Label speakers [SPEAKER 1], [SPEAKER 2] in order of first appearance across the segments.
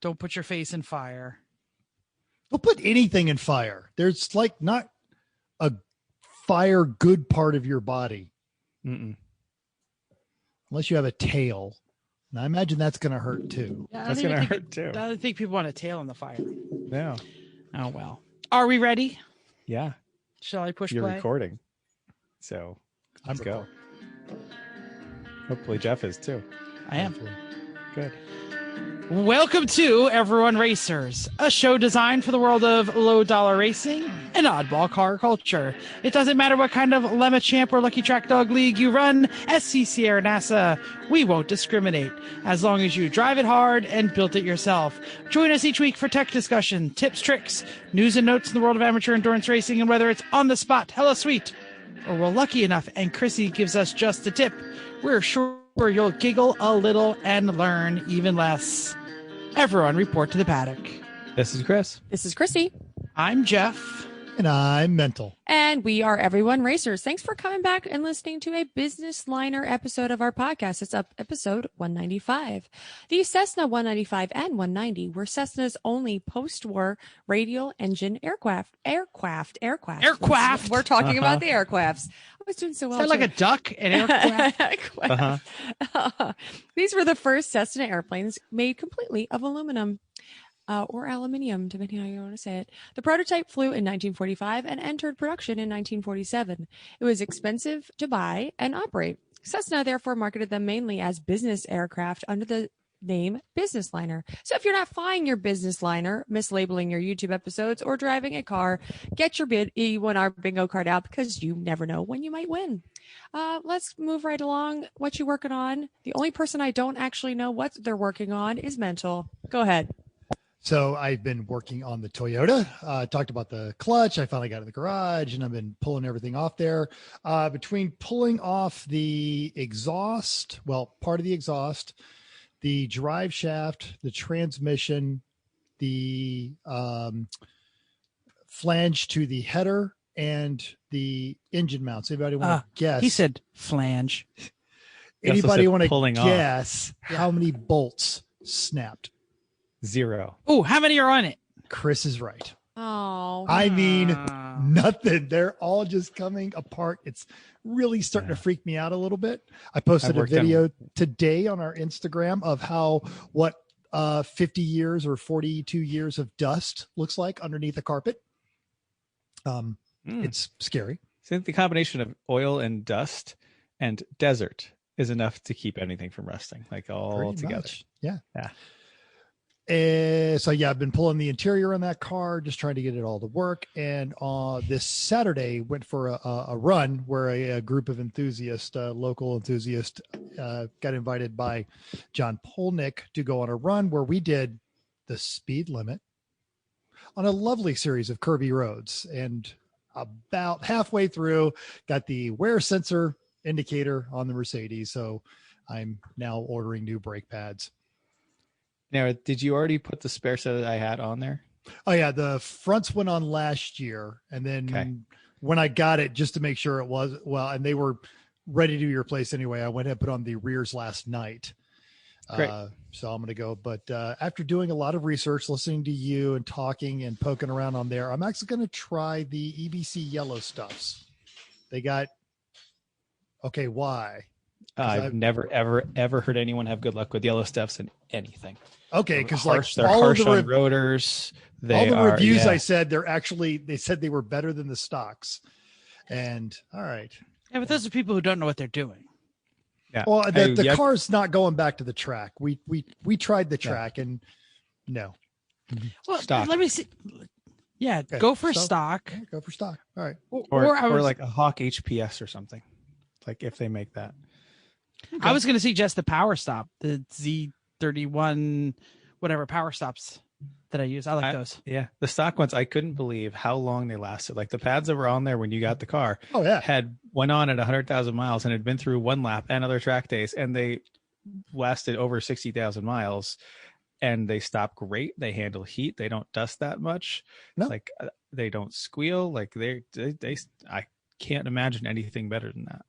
[SPEAKER 1] Don't put your face in fire.
[SPEAKER 2] Don't put anything in fire. There's like not a fire good part of your body.
[SPEAKER 3] Mm-mm.
[SPEAKER 2] Unless you have a tail. And I imagine that's going to hurt too.
[SPEAKER 1] Yeah,
[SPEAKER 3] That's going to hurt too.
[SPEAKER 1] I don't think people want a tail in the fire.
[SPEAKER 3] No.
[SPEAKER 1] Oh, well. Are we ready?
[SPEAKER 3] Yeah.
[SPEAKER 1] Shall I push
[SPEAKER 3] You're
[SPEAKER 1] play?
[SPEAKER 3] recording. So let's go. Hopefully Jeff is too.
[SPEAKER 1] I am.
[SPEAKER 3] Good.
[SPEAKER 1] Welcome to Everyone Racers, a show designed for the world of low-dollar racing and oddball car culture. It doesn't matter what kind of Lemma Champ or Lucky Track Dog League you run, SCCA or NASA, we won't discriminate, as long as you drive it hard and built it yourself. Join us each week for tech discussion, tips, tricks, news and notes in the world of amateur endurance racing, and whether it's on the spot, hella sweet, or we're lucky enough and Chrissy gives us just a tip, we're sure you'll giggle a little and learn even less. Everyone report to the paddock.
[SPEAKER 3] This is Chris.
[SPEAKER 4] This is Chrissy.
[SPEAKER 1] I'm Jeff.
[SPEAKER 2] And I'm Mental.
[SPEAKER 4] And we are Everyone Racers. Thanks for coming back and listening to a Businessliner episode of our podcast. It's up episode 195. The Cessna 195 and 190 were Cessna's only post-war radial engine aircraft. We're talking about the aircrafts. I was doing so well.
[SPEAKER 1] Sound like a duck? An aircraft?
[SPEAKER 4] These were the first Cessna airplanes made completely of aluminum. Or aluminium, depending on how you want to say it. The prototype flew in 1945 and entered production in 1947. It was expensive to buy and operate. Cessna therefore marketed them mainly as business aircraft under the name Businessliner. So if you're not flying your Businessliner, mislabeling your YouTube episodes, or driving a car, get your E1R bingo card out because you never know when you might win. Let's move right along. What you working on? The only person I don't actually know what they're working on is Mental. Go ahead.
[SPEAKER 2] So I've been working on the Toyota. Talked about the clutch. I finally got in the garage and I've been pulling everything off there. Between pulling off the exhaust, well, part of the exhaust, the drive shaft, the transmission, the flange to the header, and the engine mounts. Anybody want to guess?
[SPEAKER 1] He said flange.
[SPEAKER 2] Anybody want to
[SPEAKER 3] pulling
[SPEAKER 2] guess how many bolts snapped?
[SPEAKER 3] 0.
[SPEAKER 1] Oh, how many are on it?
[SPEAKER 2] Chris is right.
[SPEAKER 4] Oh,
[SPEAKER 2] I mean, nothing. They're all just coming apart. It's really starting to freak me out a little bit. I posted a video today on our Instagram of what 50 years or 42 years of dust looks like underneath a carpet. It's scary.
[SPEAKER 3] I think the combination of oil and dust and desert is enough to keep anything from rusting, like all
[SPEAKER 2] Pretty
[SPEAKER 3] together.
[SPEAKER 2] much. Yeah.
[SPEAKER 3] Yeah.
[SPEAKER 2] So yeah, I've been pulling the interior on that car, just trying to get it all to work. And this Saturday went for a run where a group of enthusiasts, local enthusiasts, got invited by John Polnick to go on a run where we did the speed limit on a lovely series of curvy roads. And about halfway through, got the wear sensor indicator on the Mercedes. So I'm now ordering new brake pads.
[SPEAKER 3] Now, did you already put the spare set that I had on there?
[SPEAKER 2] Oh yeah, the fronts went on last year, and then when I got it, just to make sure it was and they were ready to be replaced anyway, I went ahead and put on the rears last night.
[SPEAKER 3] Great.
[SPEAKER 2] So I'm going to go. But after doing a lot of research, listening to you and talking and poking around on there, I'm actually going to try the EBC yellow stuffs. They got why?
[SPEAKER 3] I've never, ever heard anyone have good luck with yellow stuffs in anything.
[SPEAKER 2] Okay, because
[SPEAKER 3] they're harsh on rotors.
[SPEAKER 2] All the reviews I said they said they were better than the stocks. And all right.
[SPEAKER 1] Yeah, but those are people who don't know what they're doing.
[SPEAKER 2] Yeah. Well, the car's not going back to the track. We tried the track and no.
[SPEAKER 1] Well,
[SPEAKER 3] stock.
[SPEAKER 1] Let me see. Yeah,
[SPEAKER 2] Okay.
[SPEAKER 1] go for stock.
[SPEAKER 2] Yeah, go for stock. All right.
[SPEAKER 3] Or like a Hawk HPS or something. Like if they make that.
[SPEAKER 1] Okay. I was going to suggest the Power Stop, the Z31, whatever Power Stops that I use. I like those.
[SPEAKER 3] Yeah. The stock ones, I couldn't believe how long they lasted. Like the pads that were on there when you got the car went on at 100,000 miles and had been through one lap and other track days. And they lasted over 60,000 miles and they stop great. They handle heat. They don't dust that much.
[SPEAKER 2] No.
[SPEAKER 3] Like they don't squeal. Like I can't imagine anything better than that.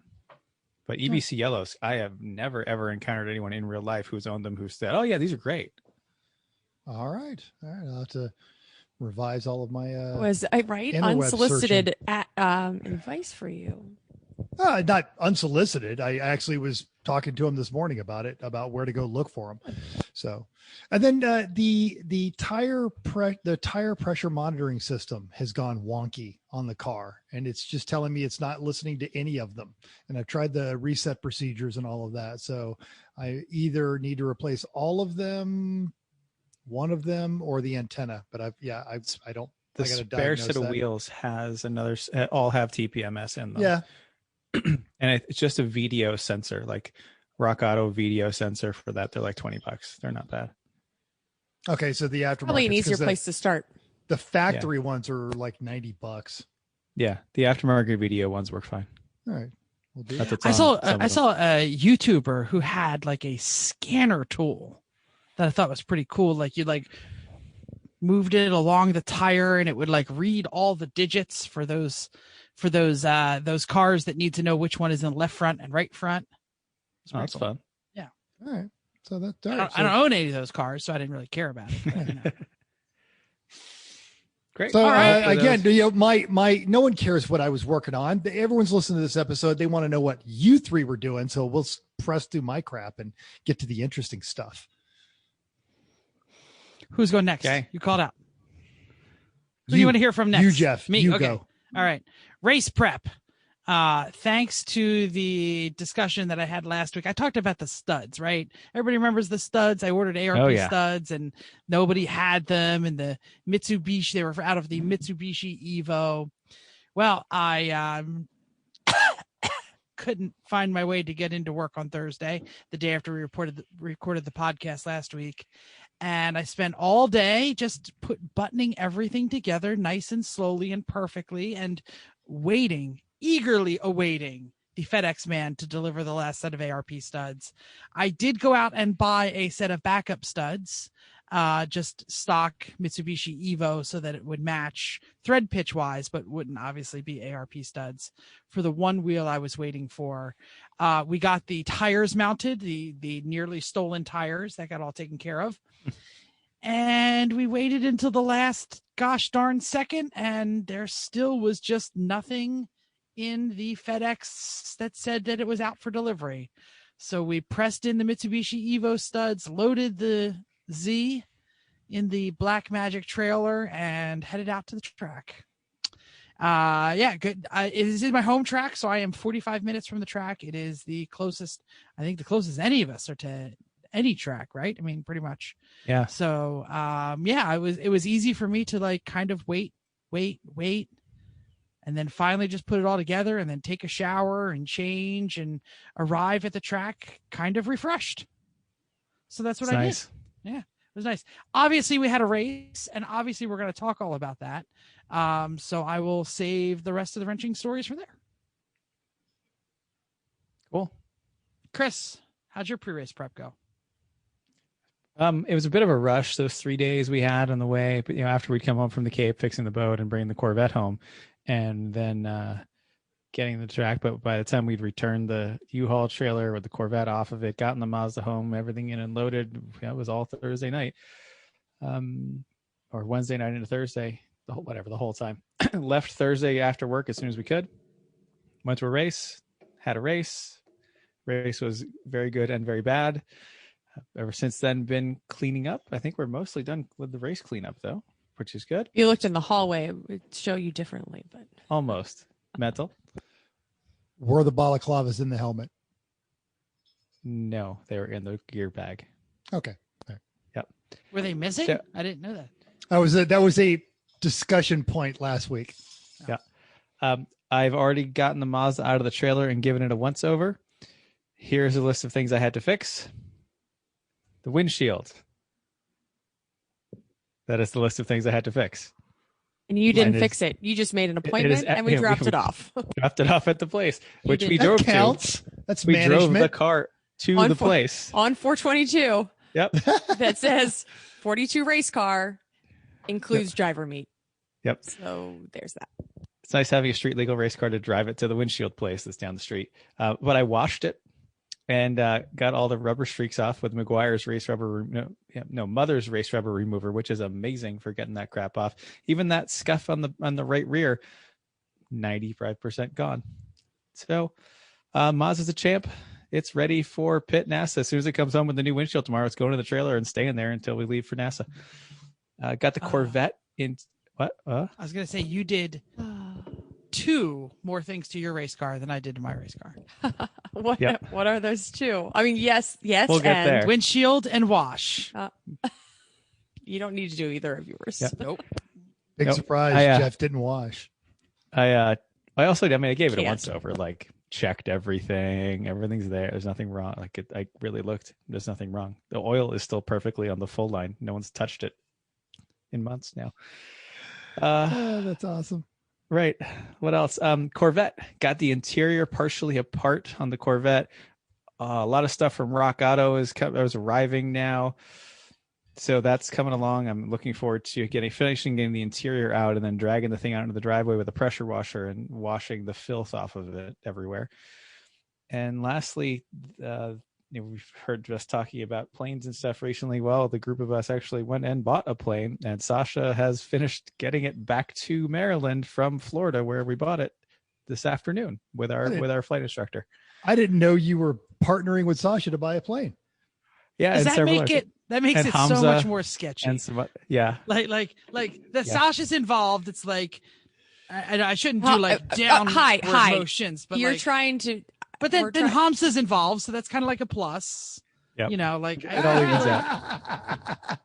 [SPEAKER 3] But EBC yellows, I have never, ever encountered anyone in real life who's owned them who said, oh, yeah, these are great.
[SPEAKER 2] All right. I'll have to revise all of my
[SPEAKER 4] was I right? Unsolicited advice for you.
[SPEAKER 2] Not unsolicited. I actually was talking to him this morning about it, about where to go look for them. So, and then the tire pressure monitoring system has gone wonky on the car, and it's just telling me it's not listening to any of them. And I've tried the reset procedures and all of that. So I either need to replace all of them, one of them, or the antenna. But I don't.
[SPEAKER 3] The spare set of wheels has all have TPMS in them.
[SPEAKER 2] Yeah.
[SPEAKER 3] And it's just a video sensor, like Rock Auto video sensor for that. They're like $20. They're not bad.
[SPEAKER 2] Okay, so the aftermarket,
[SPEAKER 4] probably an easier place to start.
[SPEAKER 2] The factory ones are like $90.
[SPEAKER 3] Yeah, the aftermarket video ones work fine.
[SPEAKER 2] All right, we'll do
[SPEAKER 1] I saw a YouTuber who had like a scanner tool that I thought was pretty cool. Like you moved it along the tire, and it would like read all the digits for those cars that need to know which one is in the left front and right front.
[SPEAKER 3] That's fun.
[SPEAKER 1] Yeah.
[SPEAKER 2] All right. So
[SPEAKER 1] I don't own any of those cars, so I didn't really care about it. But,
[SPEAKER 3] Great.
[SPEAKER 2] So again, my no one cares what I was working on. Everyone's listening to this episode. They want to know what you three were doing. So we'll press through my crap and get to the interesting stuff.
[SPEAKER 1] Who's going next?
[SPEAKER 3] Okay.
[SPEAKER 1] You called out. Who do you want to hear from next?
[SPEAKER 2] You, Jeff.
[SPEAKER 1] Me.
[SPEAKER 2] You
[SPEAKER 1] okay.
[SPEAKER 2] go.
[SPEAKER 1] All right. Race prep. Thanks to the discussion that I had last week, I talked about the studs, right? Everybody remembers the studs. I ordered ARP studs and nobody had them. And the Mitsubishi, they were out of the Mitsubishi Evo. Well, I couldn't find my way to get into work on Thursday, the day after we recorded the podcast last week. And I spent all day just buttoning everything together nice and slowly and perfectly, and eagerly awaiting the FedEx man to deliver the last set of ARP studs. I did go out and buy a set of backup studs, just stock Mitsubishi Evo, so that it would match thread pitch wise, but wouldn't obviously be ARP studs for the one wheel I was waiting for. We got the tires mounted, the nearly stolen tires that got all taken care of. And we waited until the last gosh darn second, and there still was just nothing in the FedEx that said that it was out for delivery. So we pressed in the Mitsubishi Evo studs, loaded the Z in the Black Magic trailer, and headed out to the track. Good. It is in my home track, so I am 45 minutes from the track. It is the closest any of us are to any track, right? I mean, pretty much.
[SPEAKER 3] Yeah.
[SPEAKER 1] So, it was easy for me to like kind of wait, and then finally just put it all together, and then take a shower and change and arrive at the track kind of refreshed. So that's what I did. Yeah, it was nice. Obviously we had a race, and obviously we're going to talk all about that. So I will save the rest of the wrenching stories for there.
[SPEAKER 3] Cool.
[SPEAKER 1] Chris, how'd your pre-race prep go?
[SPEAKER 3] It was a bit of a rush, those 3 days we had on the way, but after we'd come home from the Cape, fixing the boat and bringing the Corvette home, and then getting the track. But by the time we'd returned the U-Haul trailer with the Corvette off of it, gotten the Mazda home, everything in and loaded, it was all Thursday night, or Wednesday night into Thursday, the whole time. Left Thursday after work as soon as we could. Went to a race, had a race. Race was very good and very bad. Ever since then, been cleaning up. I think we're mostly done with the race cleanup, though, which is good.
[SPEAKER 4] You looked in the hallway; it would show you differently, but
[SPEAKER 3] almost mental.
[SPEAKER 2] Were the balaclavas in the helmet?
[SPEAKER 3] No, they were in the gear bag.
[SPEAKER 2] Okay. Right.
[SPEAKER 3] Yep.
[SPEAKER 1] Were they missing?
[SPEAKER 3] So,
[SPEAKER 1] I didn't know that.
[SPEAKER 2] That was a discussion point last week.
[SPEAKER 3] Yeah. I've already gotten the Mazda out of the trailer and given it a once over. Here's a list of things I had to fix. The windshield. That is the list of things I had to fix.
[SPEAKER 4] And you didn't fix it. You just made an appointment and we dropped it off.
[SPEAKER 3] Dropped it off at the place, which we
[SPEAKER 2] drove
[SPEAKER 3] to.
[SPEAKER 2] That's
[SPEAKER 3] we
[SPEAKER 2] management.
[SPEAKER 3] drove the car to the place.
[SPEAKER 4] On 422.
[SPEAKER 3] Yep.
[SPEAKER 4] That says 42 race car, includes driver meet.
[SPEAKER 3] Yep.
[SPEAKER 4] So there's that.
[SPEAKER 3] It's nice having a street legal race car to drive it to the windshield place that's down the street. But I washed it and got all the rubber streaks off with McGuire's Mother's race rubber remover, which is amazing for getting that crap off. Even that scuff on the right rear, 95% gone. So Maz is a champ. It's ready for pit NASA. As soon as it comes home with the new windshield tomorrow, it's going to the trailer and staying there until we leave for NASA. Got the Corvette in what? I
[SPEAKER 1] was going to say you did 2 more things to your race car than I did to my race car.
[SPEAKER 4] What are those 2? I mean, yes,
[SPEAKER 3] we'll get there.
[SPEAKER 1] Windshield and wash.
[SPEAKER 4] You don't need to do either of yours.
[SPEAKER 3] Yep.
[SPEAKER 1] Nope.
[SPEAKER 2] Big surprise. Jeff didn't wash.
[SPEAKER 3] I gave it a once over, like checked everything. Everything's there. There's nothing wrong. I really looked. There's nothing wrong. The oil is still perfectly on the full line. No one's touched it in months now.
[SPEAKER 2] That's awesome.
[SPEAKER 3] Right. What else? Corvette got the interior partially apart on the Corvette. A lot of stuff from Rock Auto is arriving now. So that's coming along. I'm looking forward to finishing getting the interior out and then dragging the thing out into the driveway with a pressure washer and washing the filth off of it everywhere. And lastly, we've heard just talking about planes and stuff recently. Well, the group of us actually went and bought a plane, and Sasha has finished getting it back to Maryland from Florida, where we bought it this afternoon with our flight instructor.
[SPEAKER 2] I didn't know you were partnering with Sasha to buy a plane.
[SPEAKER 3] Yeah,
[SPEAKER 1] that makes it
[SPEAKER 3] Hamza,
[SPEAKER 1] so much more sketchy.
[SPEAKER 3] And
[SPEAKER 1] like the Sasha's involved. It's like, I shouldn't do downward motions, but
[SPEAKER 4] you're trying to.
[SPEAKER 1] But then Hamza's involved, so that's kind of like a plus.
[SPEAKER 3] Yep.
[SPEAKER 1] You know, like
[SPEAKER 3] it all evens out.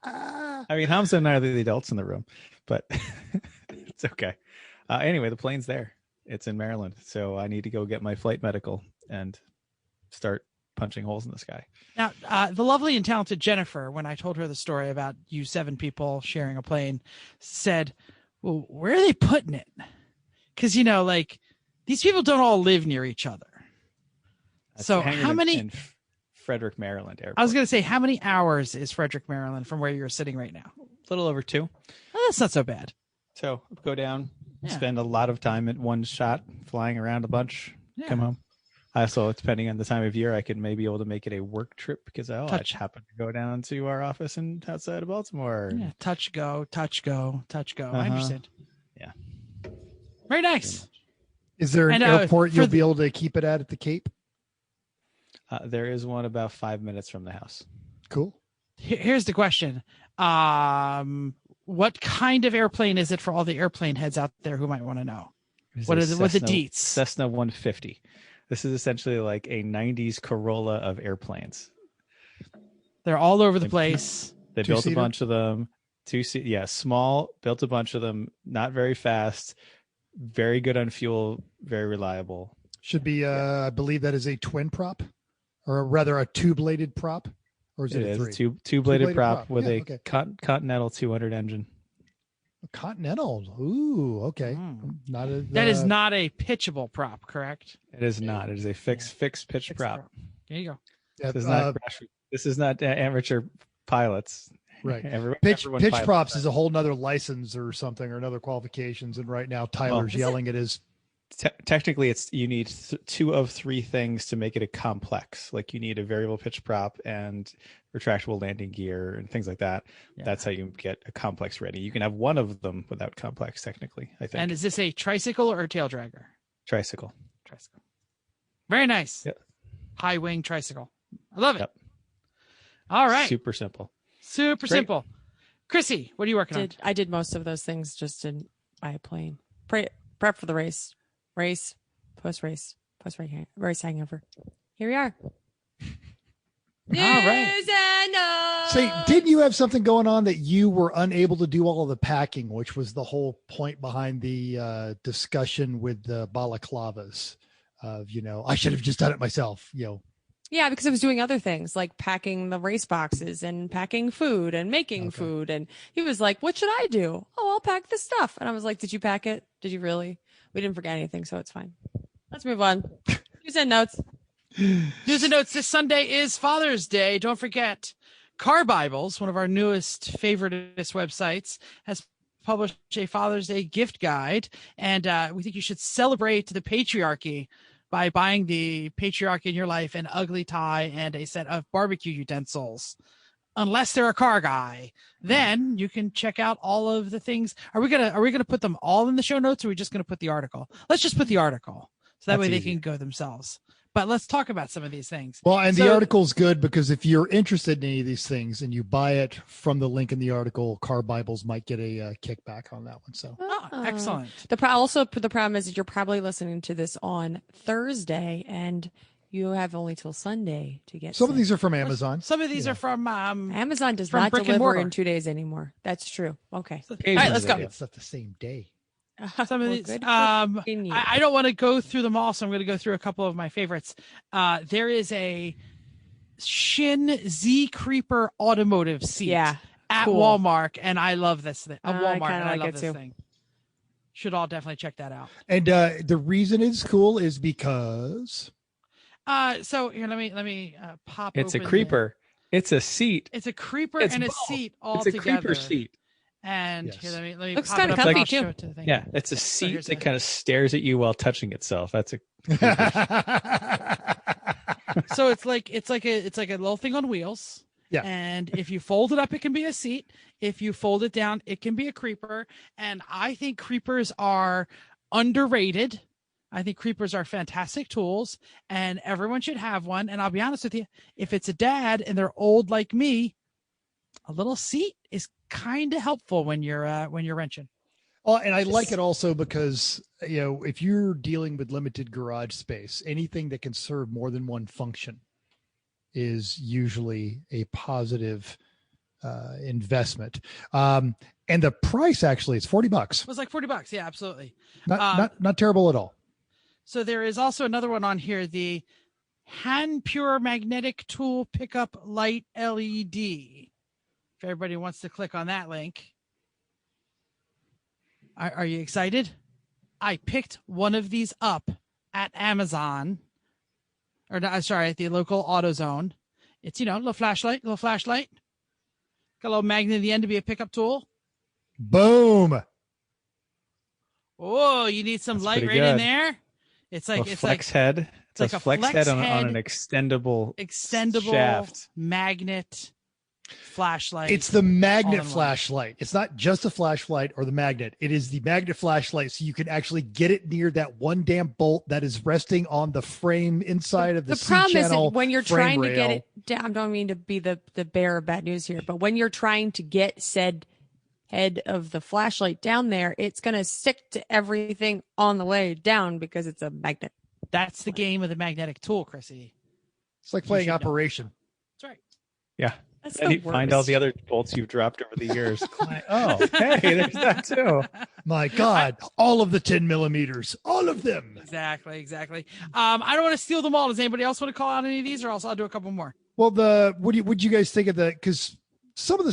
[SPEAKER 3] I mean, Hamza and I are the adults in the room, but it's okay. Anyway, the plane's there. It's in Maryland, so I need to go get my flight medical and start punching holes in the sky.
[SPEAKER 1] Now, the lovely and talented Jennifer, when I told her the story about you 7 people sharing a plane, said, "Well, where are they putting it? Because these people don't all live near each other." So how many
[SPEAKER 3] in Frederick, Maryland airport?
[SPEAKER 1] I was going to say, how many hours is Frederick, Maryland from where you're sitting right now?
[SPEAKER 3] A little over 2.
[SPEAKER 1] Well, that's not so bad.
[SPEAKER 3] So go down, spend a lot of time at one shot, flying around a bunch, come home. Also, depending on the time of year, I could maybe be able to make it a work trip because I happen to go down to our office outside of Baltimore.
[SPEAKER 1] Yeah, touch go. I understand.
[SPEAKER 3] Yeah.
[SPEAKER 1] Very nice.
[SPEAKER 2] Is there an airport you'll be able to keep it at the Cape?
[SPEAKER 3] There is one about 5 minutes from the house.
[SPEAKER 2] Cool.
[SPEAKER 1] Here's the question. What kind of airplane is it for all the airplane heads out there who might want to know? What's the deets?
[SPEAKER 3] Cessna 150. This is essentially like a 90s Corolla of airplanes.
[SPEAKER 1] They're all over the place.
[SPEAKER 3] They built a bunch of them. Small, built a bunch of them, not very fast, very good on fuel, very reliable.
[SPEAKER 2] Should be, I believe that is a twin prop, or rather a two-bladed prop, or is it a 3?
[SPEAKER 3] Two-bladed prop with a Continental 200 engine.
[SPEAKER 2] A Continental. Ooh, okay.
[SPEAKER 1] That is not a pitchable prop, correct?
[SPEAKER 3] It is not. It is a fixed pitch prop.
[SPEAKER 1] There you go.
[SPEAKER 2] Yeah,
[SPEAKER 3] this is not amateur pilots.
[SPEAKER 2] Right. Pitch props is a whole nother license or something, or another qualifications. And right now, Tyler's yelling at his.
[SPEAKER 3] Technically, you need 2 of 3 things to make it a complex. Like you need a variable pitch prop and retractable landing gear and things like that. Yeah. That's how you get a complex ready. You can have one of them without complex, technically, I think.
[SPEAKER 1] And is this a tricycle or a tail dragger?
[SPEAKER 3] Tricycle.
[SPEAKER 1] Very nice.
[SPEAKER 3] Yep.
[SPEAKER 1] High wing tricycle. I love it.
[SPEAKER 3] Yep.
[SPEAKER 1] All right.
[SPEAKER 3] Super simple.
[SPEAKER 1] Simple. Chrissy, what are you working on?
[SPEAKER 4] I did most of those things just in buy a plane. Prep for the race, post-race hangover. Here we are.
[SPEAKER 1] All right.
[SPEAKER 2] Say, didn't you have something going on that you were unable to do all of the packing, which was the whole point behind the discussion with the balaclavas of, I should have just done it myself,
[SPEAKER 4] Yeah, because I was doing other things like packing the race boxes and packing food and making food. And he was like, what should I do? Oh, I'll pack this stuff. And I was like, did you pack it? Did you really? We didn't forget anything, so it's fine. Let's move on. News and notes.
[SPEAKER 1] News and notes. This Sunday is Father's Day. Don't forget, Car Bibles, one of our newest favoritist websites, has published a Father's Day gift guide. And we think you should celebrate the patriarchy by buying the patriarch in your life an ugly tie and a set of barbecue utensils. Unless they're a car guy, then you can check out all of the things. Are we gonna put them all in the show notes, or are we just gonna put the article? Let's just put the article, so that way they can go themselves. But let's talk about some of these things.
[SPEAKER 2] Well, and the article's good because if you're interested in any of these things and you buy it from the link in the article, Car Bibles might get a kickback on that one. So
[SPEAKER 1] excellent.
[SPEAKER 4] The problem is that you're probably listening to this on Thursday, and you have only till Sunday to get
[SPEAKER 2] some of these are from Amazon.
[SPEAKER 1] Some of these are from
[SPEAKER 4] Amazon does not deliver in 2 days anymore. That's true. Okay.
[SPEAKER 1] All right, let's go.
[SPEAKER 2] It's not the same day.
[SPEAKER 1] Some of these, I don't want to go through them all, so I'm going to go through a couple of my favorites. There is a Shin Z Creeper automotive seat at Walmart, and I love this thing. Walmart, and I love this thing. Should all definitely check that out.
[SPEAKER 2] And the reason it's cool is because.
[SPEAKER 1] So here, let me pop.
[SPEAKER 3] It's a creeper. It's a seat.
[SPEAKER 1] It's a creeper and a seat all together.
[SPEAKER 3] It's a creeper seat.
[SPEAKER 1] And here, let me
[SPEAKER 4] looks
[SPEAKER 1] pop
[SPEAKER 4] kind
[SPEAKER 1] it
[SPEAKER 4] of
[SPEAKER 1] up.
[SPEAKER 4] comfy
[SPEAKER 1] I'll
[SPEAKER 4] too.
[SPEAKER 1] show it to the thing.
[SPEAKER 3] Yeah, it's a seat that kind of stares at you while touching itself. That's a.
[SPEAKER 1] So it's like a little thing on wheels.
[SPEAKER 2] Yeah.
[SPEAKER 1] And if you fold it up, it can be a seat. If you fold it down, it can be a creeper. And I think creepers are underrated. I think creepers are fantastic tools, and everyone should have one. And I'll be honest with you, if it's a dad and they're old like me, a little seat is kind of helpful when you're wrenching.
[SPEAKER 2] Oh, and I like it also because, if you're dealing with limited garage space, anything that can serve more than one function is usually a positive investment. And the price actually is $40.
[SPEAKER 1] It was like $40. Yeah, absolutely.
[SPEAKER 2] Not terrible at all.
[SPEAKER 1] So there is also another one on here, the Hand Pure Magnetic Tool Pickup Light LED. If everybody wants to click on that link. Are you excited? I picked one of these up at Amazon, at the local AutoZone. It's, a little flashlight. Got a little magnet at the end to be a pickup tool.
[SPEAKER 2] Boom.
[SPEAKER 1] Oh, you need some light right in there. It's like
[SPEAKER 3] a flex head. It's like a flex head on an extendable shaft.
[SPEAKER 1] Magnet flashlight.
[SPEAKER 2] It's the magnet flashlight. It's not just a flashlight or the magnet. It is the magnet flashlight, so you can actually get it near that one damn bolt that is resting on the frame inside of the
[SPEAKER 4] problem is
[SPEAKER 2] that
[SPEAKER 4] when you're trying to get it down, I don't mean to be the bearer of bad news here, but when you're trying to get said head of the flashlight down there, it's going to stick to everything on the way down because it's a magnet.
[SPEAKER 1] That's the game of the magnetic tool, Chrissy.
[SPEAKER 2] It's like playing Operation.
[SPEAKER 1] That's right.
[SPEAKER 3] Yeah. And you find all the other bolts you've dropped over the years. Oh, hey, there's that too.
[SPEAKER 2] My God, all of the 10 millimeters, all of them.
[SPEAKER 1] Exactly. I don't want to steal them all. Does anybody else want to call out any of these, or else I'll do a couple more?
[SPEAKER 2] Well, what you guys think of the? Because some of the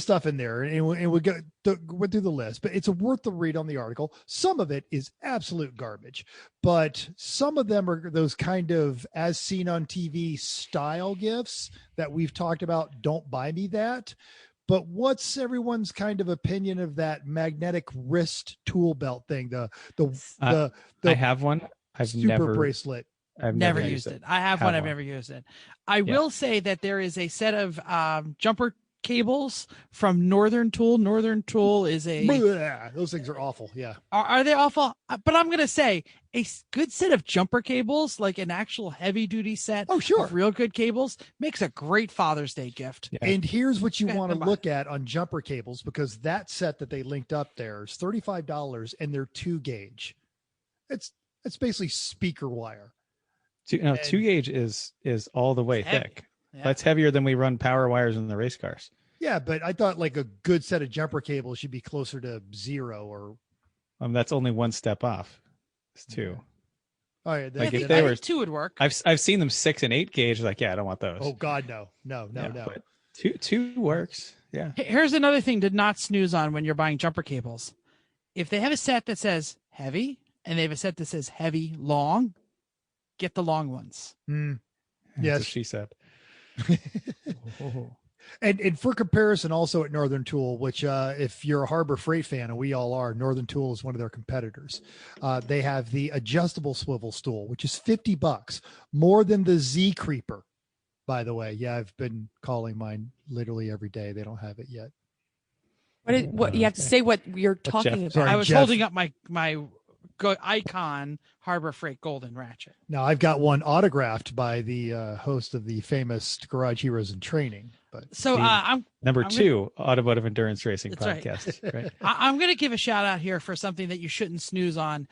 [SPEAKER 2] went through the list, but it's worth the read on the article. Some of it is absolute garbage, but some of them are those kind of as seen on TV style gifts that we've talked about. Don't buy me that. But what's everyone's kind of opinion of that magnetic wrist tool belt thing? I
[SPEAKER 3] have one. I've never
[SPEAKER 2] bracelet.
[SPEAKER 1] I've never used it. I have one. I've never used it. I will say that there is a set of jumper cables from Northern Tool. Northern Tool is
[SPEAKER 2] those things are awful. Yeah.
[SPEAKER 1] Are they awful? But I'm going to say a good set of jumper cables, like an actual heavy duty set of real good cables, makes a great Father's Day gift.
[SPEAKER 2] Yeah. And here's what you want to look at on jumper cables, because that set that they linked up there is $35 and they're 2 gauge. It's basically speaker wire.
[SPEAKER 3] 2 gauge is all the way thick. Yeah. That's heavier than we run power wires in the race cars.
[SPEAKER 2] Yeah, but I thought like a good set of jumper cables should be closer to 0 or.
[SPEAKER 3] That's only one step off. It's 2.
[SPEAKER 2] Oh yeah,
[SPEAKER 1] I think 2 would work.
[SPEAKER 3] I've seen them 6 and 8 gauge. Like, I don't want those.
[SPEAKER 2] Oh God, no.
[SPEAKER 3] But 2 works. Yeah.
[SPEAKER 1] Here's another thing to not snooze on when you're buying jumper cables. If they have a set that says heavy and they have a set that says heavy long, get the long ones.
[SPEAKER 2] Yes,
[SPEAKER 3] that's what she said.
[SPEAKER 2] And for comparison, also at Northern Tool, which if you're a Harbor Freight fan, and we all are, Northern Tool is one of their competitors. They have the adjustable swivel stool, which is $50, more than the Z Creeper. By the way, yeah, I've been calling mine literally every day. They don't have it yet.
[SPEAKER 4] What you have to say? What you're talking about?
[SPEAKER 2] Sorry,
[SPEAKER 1] I was
[SPEAKER 2] Jeff.
[SPEAKER 1] holding up my icon Harbor Freight Golden Ratchet.
[SPEAKER 2] Now I've got one autographed by the host of the famous Garage Heroes in Training. But
[SPEAKER 1] So I'm
[SPEAKER 3] number
[SPEAKER 1] I'm
[SPEAKER 3] 2 automotive endurance racing
[SPEAKER 1] That's right.
[SPEAKER 3] podcast. Right.
[SPEAKER 1] I'm going to give a shout out here for something that you shouldn't snooze on.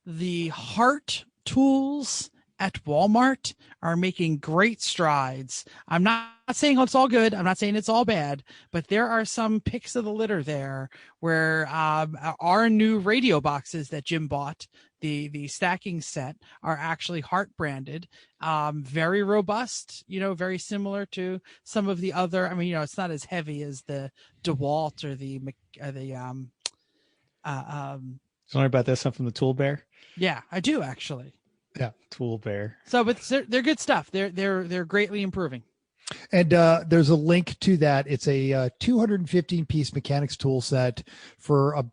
[SPEAKER 1] The Heart tools at Walmart are making great strides. I'm not saying it's all good. I'm not saying it's all bad, but there are some picks of the litter there where our new radio boxes that Jim bought, the stacking set, are actually Heart branded. Very robust, very similar to some of the other. I mean, it's not as heavy as the DeWalt or the
[SPEAKER 3] Learn about this one from the Tool Bear.
[SPEAKER 1] Yeah, I do actually.
[SPEAKER 2] Yeah,
[SPEAKER 3] Tool Bear.
[SPEAKER 1] So, but they're good stuff. They're greatly improving.
[SPEAKER 2] And there's a link to that. It's a 215 piece mechanics tool set for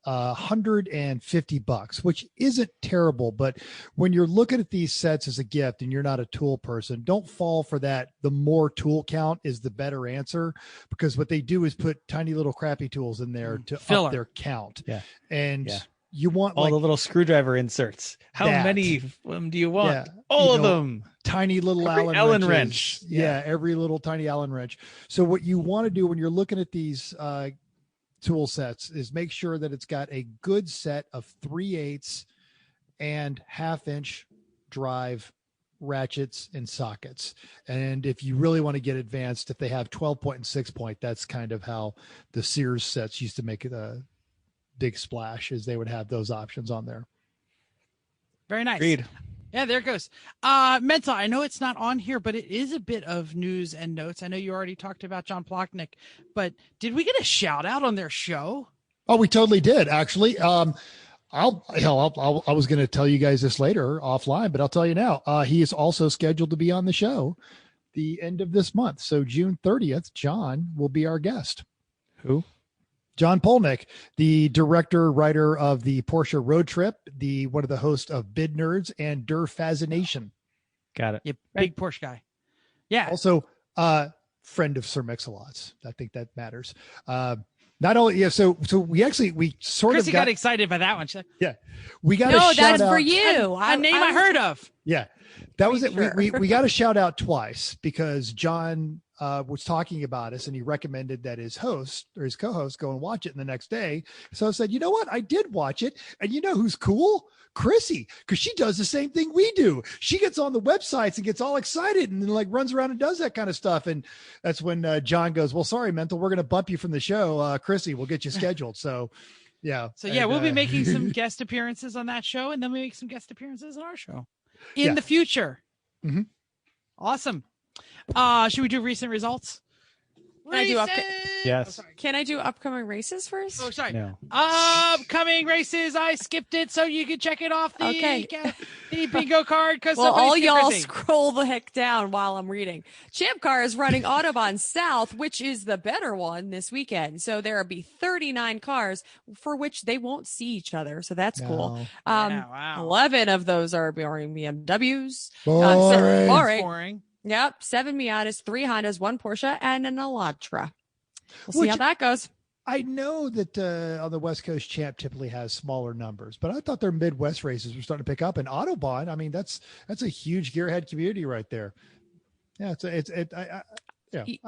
[SPEAKER 2] $150, which isn't terrible. But when you're looking at these sets as a gift and you're not a tool person, don't fall for that. The more tool count is the better answer, because what they do is put tiny little crappy tools in there to up their count.
[SPEAKER 3] Yeah.
[SPEAKER 2] And you want
[SPEAKER 3] all the little screwdriver inserts. How many of them do you want?
[SPEAKER 2] Yeah,
[SPEAKER 3] all of them.
[SPEAKER 2] Tiny little
[SPEAKER 3] Allen wrench.
[SPEAKER 2] Yeah, every little tiny Allen wrench. So what you want to do when you're looking at these tool sets is make sure that it's got a good set of 3/8 and 1/2 inch drive ratchets and sockets. And if you really want to get advanced, if they have 12 point and 6 point, that's kind of how the Sears sets used to make it a big splash, is they would have those options on there.
[SPEAKER 1] Very nice.
[SPEAKER 3] Agreed.
[SPEAKER 1] Yeah, there it goes. Mental, I know it's not on here, but it is a bit of news and notes. I know you already talked about John Plochnik, but did we get a shout out on their show?
[SPEAKER 2] Oh, we totally did, actually. I was going to tell you guys this later offline, but I'll tell you now. He is also scheduled to be on the show the end of this month. So June 30th, John will be our guest.
[SPEAKER 3] Who?
[SPEAKER 2] John Polnick, the director, writer of the Porsche Road Trip, one of the hosts of Bid Nerds and Der Fascination.
[SPEAKER 3] Got it.
[SPEAKER 1] Yeah, big Porsche guy. Yeah.
[SPEAKER 2] Also, friend of Sir Mix-a-Lot's. I think that matters. Not only, yeah. So we sort
[SPEAKER 1] Chrissy
[SPEAKER 2] of got
[SPEAKER 1] excited by that one. She's like,
[SPEAKER 2] yeah, we got
[SPEAKER 4] no,
[SPEAKER 2] a shout
[SPEAKER 4] that's
[SPEAKER 2] out.
[SPEAKER 4] for you.
[SPEAKER 1] A name I heard of.
[SPEAKER 2] Yeah, that was it.
[SPEAKER 4] Sure.
[SPEAKER 2] We got a shout out twice because John was talking about us and he recommended that his host or his co-host go and watch it the next day. So I said, you know what? I did watch it. And you know who's cool? Chrissy, because she does the same thing we do. She gets on the websites and gets all excited and then like runs around and does that kind of stuff. And that's when John goes, well, sorry, Mental, we're going to bump you from the show. Chrissy, we'll get you scheduled. So yeah.
[SPEAKER 1] So yeah, we'll be making some guest appearances on that show, and then we make some guest appearances on our show in the future.
[SPEAKER 2] Mm-hmm.
[SPEAKER 1] Awesome. Should we do recent results?
[SPEAKER 3] Yes.
[SPEAKER 4] Can I do upcoming races first?
[SPEAKER 1] Oh, sorry.
[SPEAKER 3] No.
[SPEAKER 1] Upcoming races. I skipped it so you can check it off the bingo card. Because
[SPEAKER 4] all y'all scroll the heck down while I'm reading. Champ Car is running Autobahn South, which is the better one this weekend. So there will be 39 cars for which they won't see each other. So that's cool.
[SPEAKER 1] Wow.
[SPEAKER 4] 11 of those are boring BMWs.
[SPEAKER 2] Boring.
[SPEAKER 4] Yep, 7 Miatas, 3 Hondas, 1 Porsche, and an Elantra. We'll see how that goes.
[SPEAKER 2] I know that on the West Coast Champ typically has smaller numbers, but I thought their Midwest races were starting to pick up. And Autobahn, I mean, that's a huge gearhead community right there. Yeah, I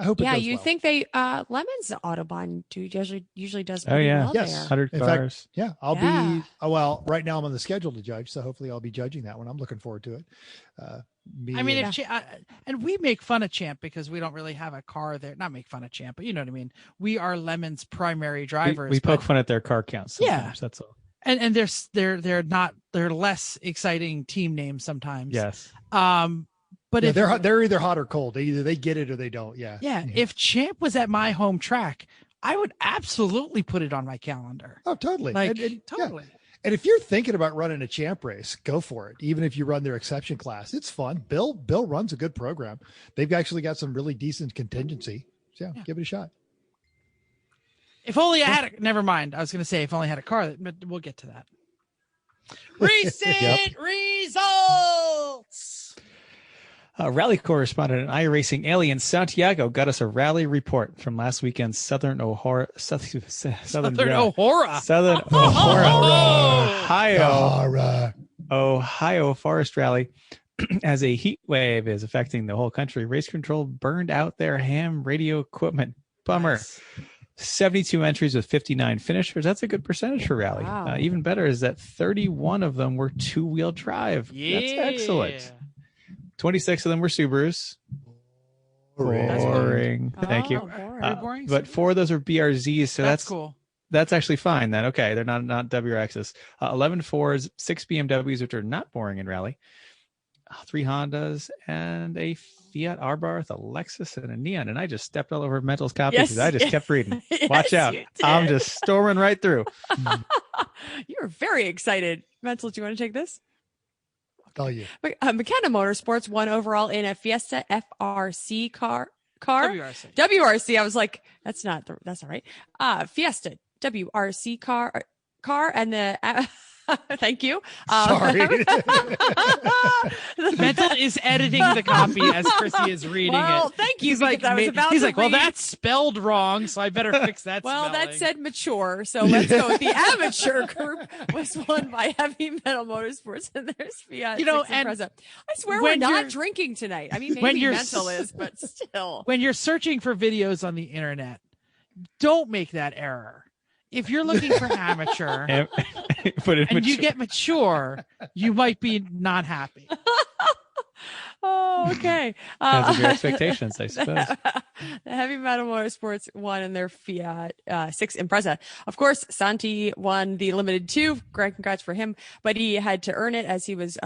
[SPEAKER 2] hope.
[SPEAKER 4] Yeah,
[SPEAKER 2] it goes
[SPEAKER 4] you
[SPEAKER 2] well.
[SPEAKER 4] think they Lemons Autobahn usually does.
[SPEAKER 3] Oh yeah,
[SPEAKER 4] well
[SPEAKER 2] yes,
[SPEAKER 4] there.
[SPEAKER 3] 100
[SPEAKER 2] In
[SPEAKER 3] cars.
[SPEAKER 2] fact, I'll be. Oh, well, right now I'm on the schedule to judge, so hopefully I'll be judging that one. I'm looking forward to it.
[SPEAKER 1] And we make fun of Champ because we don't really have a car there. Not make fun of Champ, but you know what I mean. We are Lemon's primary drivers.
[SPEAKER 3] We poke fun at their car counts. Sometimes, that's all.
[SPEAKER 1] And they're less exciting team names sometimes.
[SPEAKER 3] Yes.
[SPEAKER 1] But if
[SPEAKER 2] they're either hot or cold. Either they get it or they don't. Yeah.
[SPEAKER 1] Yeah. If Champ was at my home track, I would absolutely put it on my calendar.
[SPEAKER 2] Oh, totally.
[SPEAKER 1] Totally.
[SPEAKER 2] And if you're thinking about running a champ race, go for it. Even if you run their exception class, it's fun. Bill runs a good program. They've actually got some really decent contingency. So yeah, give it a shot.
[SPEAKER 1] If only I had never mind. I was going to say if only I had a car, but we'll get to that. Recent results.
[SPEAKER 3] Rally correspondent and iRacing alien Santiago got us a rally report from last weekend's Southern Ohio, Ohio Forest Rally. As a heat wave is affecting the whole country, race control burned out their ham radio equipment. Bummer. Nice. 72 entries with 59 finishers. That's a good percentage for rally. Wow. Even better is that 31 of them were two-wheel drive. Yeah. That's excellent. 26 of them were Subarus. Boring. Thank you. Boring. But 4 of those are BRZs, so that's
[SPEAKER 1] cool.
[SPEAKER 3] That's actually fine then. Okay, they're not WRXs. 11 Fords, 6 BMWs, which are not boring in rally. 3 Hondas and a Fiat Abarth, a Lexus, and a Neon. And I just stepped all over Mental's copy because I just kept reading. Watch out. I'm just storming right through.
[SPEAKER 4] You're very excited. Mental, do you want to take this?
[SPEAKER 2] I'll tell you.
[SPEAKER 4] McKenna Motorsports won overall in a Fiesta FRC car.
[SPEAKER 1] WRC.
[SPEAKER 4] I was like, that's not right. Fiesta WRC car and the thank you.
[SPEAKER 2] Sorry.
[SPEAKER 1] Mental is editing the copy as Chrissy is reading it.
[SPEAKER 4] Thank you.
[SPEAKER 1] He's like, well, that's spelled wrong, so I better fix that spelling.
[SPEAKER 4] That said mature, so let's go with the amateur group was won by Heavy Metal Motorsports, and there's Fiat. And I swear we're not drinking tonight. I mean, maybe Mental is, but still.
[SPEAKER 1] When you're searching for videos on the internet, don't make that error. If you're looking for amateur and you get mature, you might be not happy.
[SPEAKER 4] Oh, okay.
[SPEAKER 3] Because of your expectations, I suppose.
[SPEAKER 4] The Heavy Metal Motorsports won in their Fiat 6 Impreza. Of course, Santi won the Limited 2. Great congrats for him. But he had to earn it as he was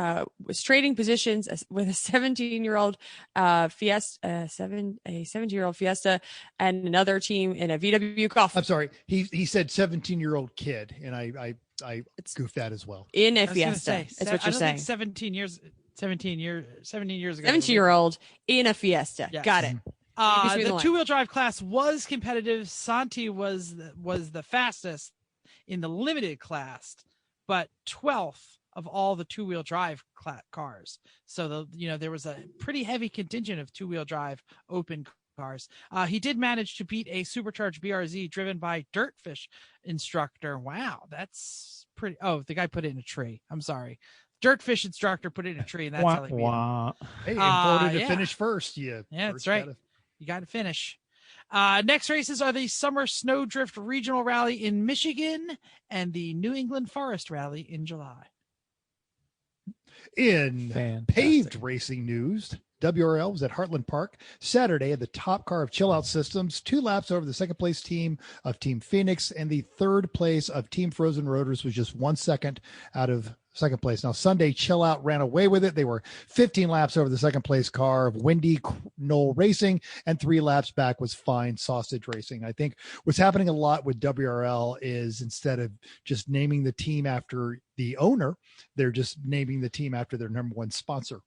[SPEAKER 4] trading positions with a 17-year-old Fiesta, a 17-year-old Fiesta, and another team in a VW Golf.
[SPEAKER 2] I'm sorry. He said 17-year-old kid, and I goofed that as well.
[SPEAKER 4] In a Fiesta. That's what you're saying.
[SPEAKER 1] 17 years ago.
[SPEAKER 4] 17-year-old in a Fiesta. Yes. Got it.
[SPEAKER 1] The two-wheel drive class was competitive. Santi was the fastest in the limited class, but 12th of all the two-wheel drive cars. So there was a pretty heavy contingent of two-wheel drive open cars. He did manage to beat a supercharged BRZ driven by Dirtfish instructor. Wow, that's pretty. Oh, the guy put it in a tree. I'm sorry. Dirtfish instructor put it in a tree, and that's how they beat him.
[SPEAKER 2] Hey, important to finish first. Yeah,
[SPEAKER 1] that's right. You got to finish. Next races are the Summer Snowdrift Regional Rally in Michigan and the New England Forest Rally in July.
[SPEAKER 2] In paved racing news, WRL was at Heartland Park Saturday at the top car of Chill Out Systems, 2 laps over the second place team of Team Phoenix, and the third place of Team Frozen Rotors was just 1 second out of second place. Now, Sunday, Chill Out ran away with it. They were 15 laps over the second place car of Windy Knoll Racing, and 3 laps back was Fine Sausage Racing. I think what's happening a lot with WRL is instead of just naming the team after the owner, they're just naming the team after their number 1 sponsor.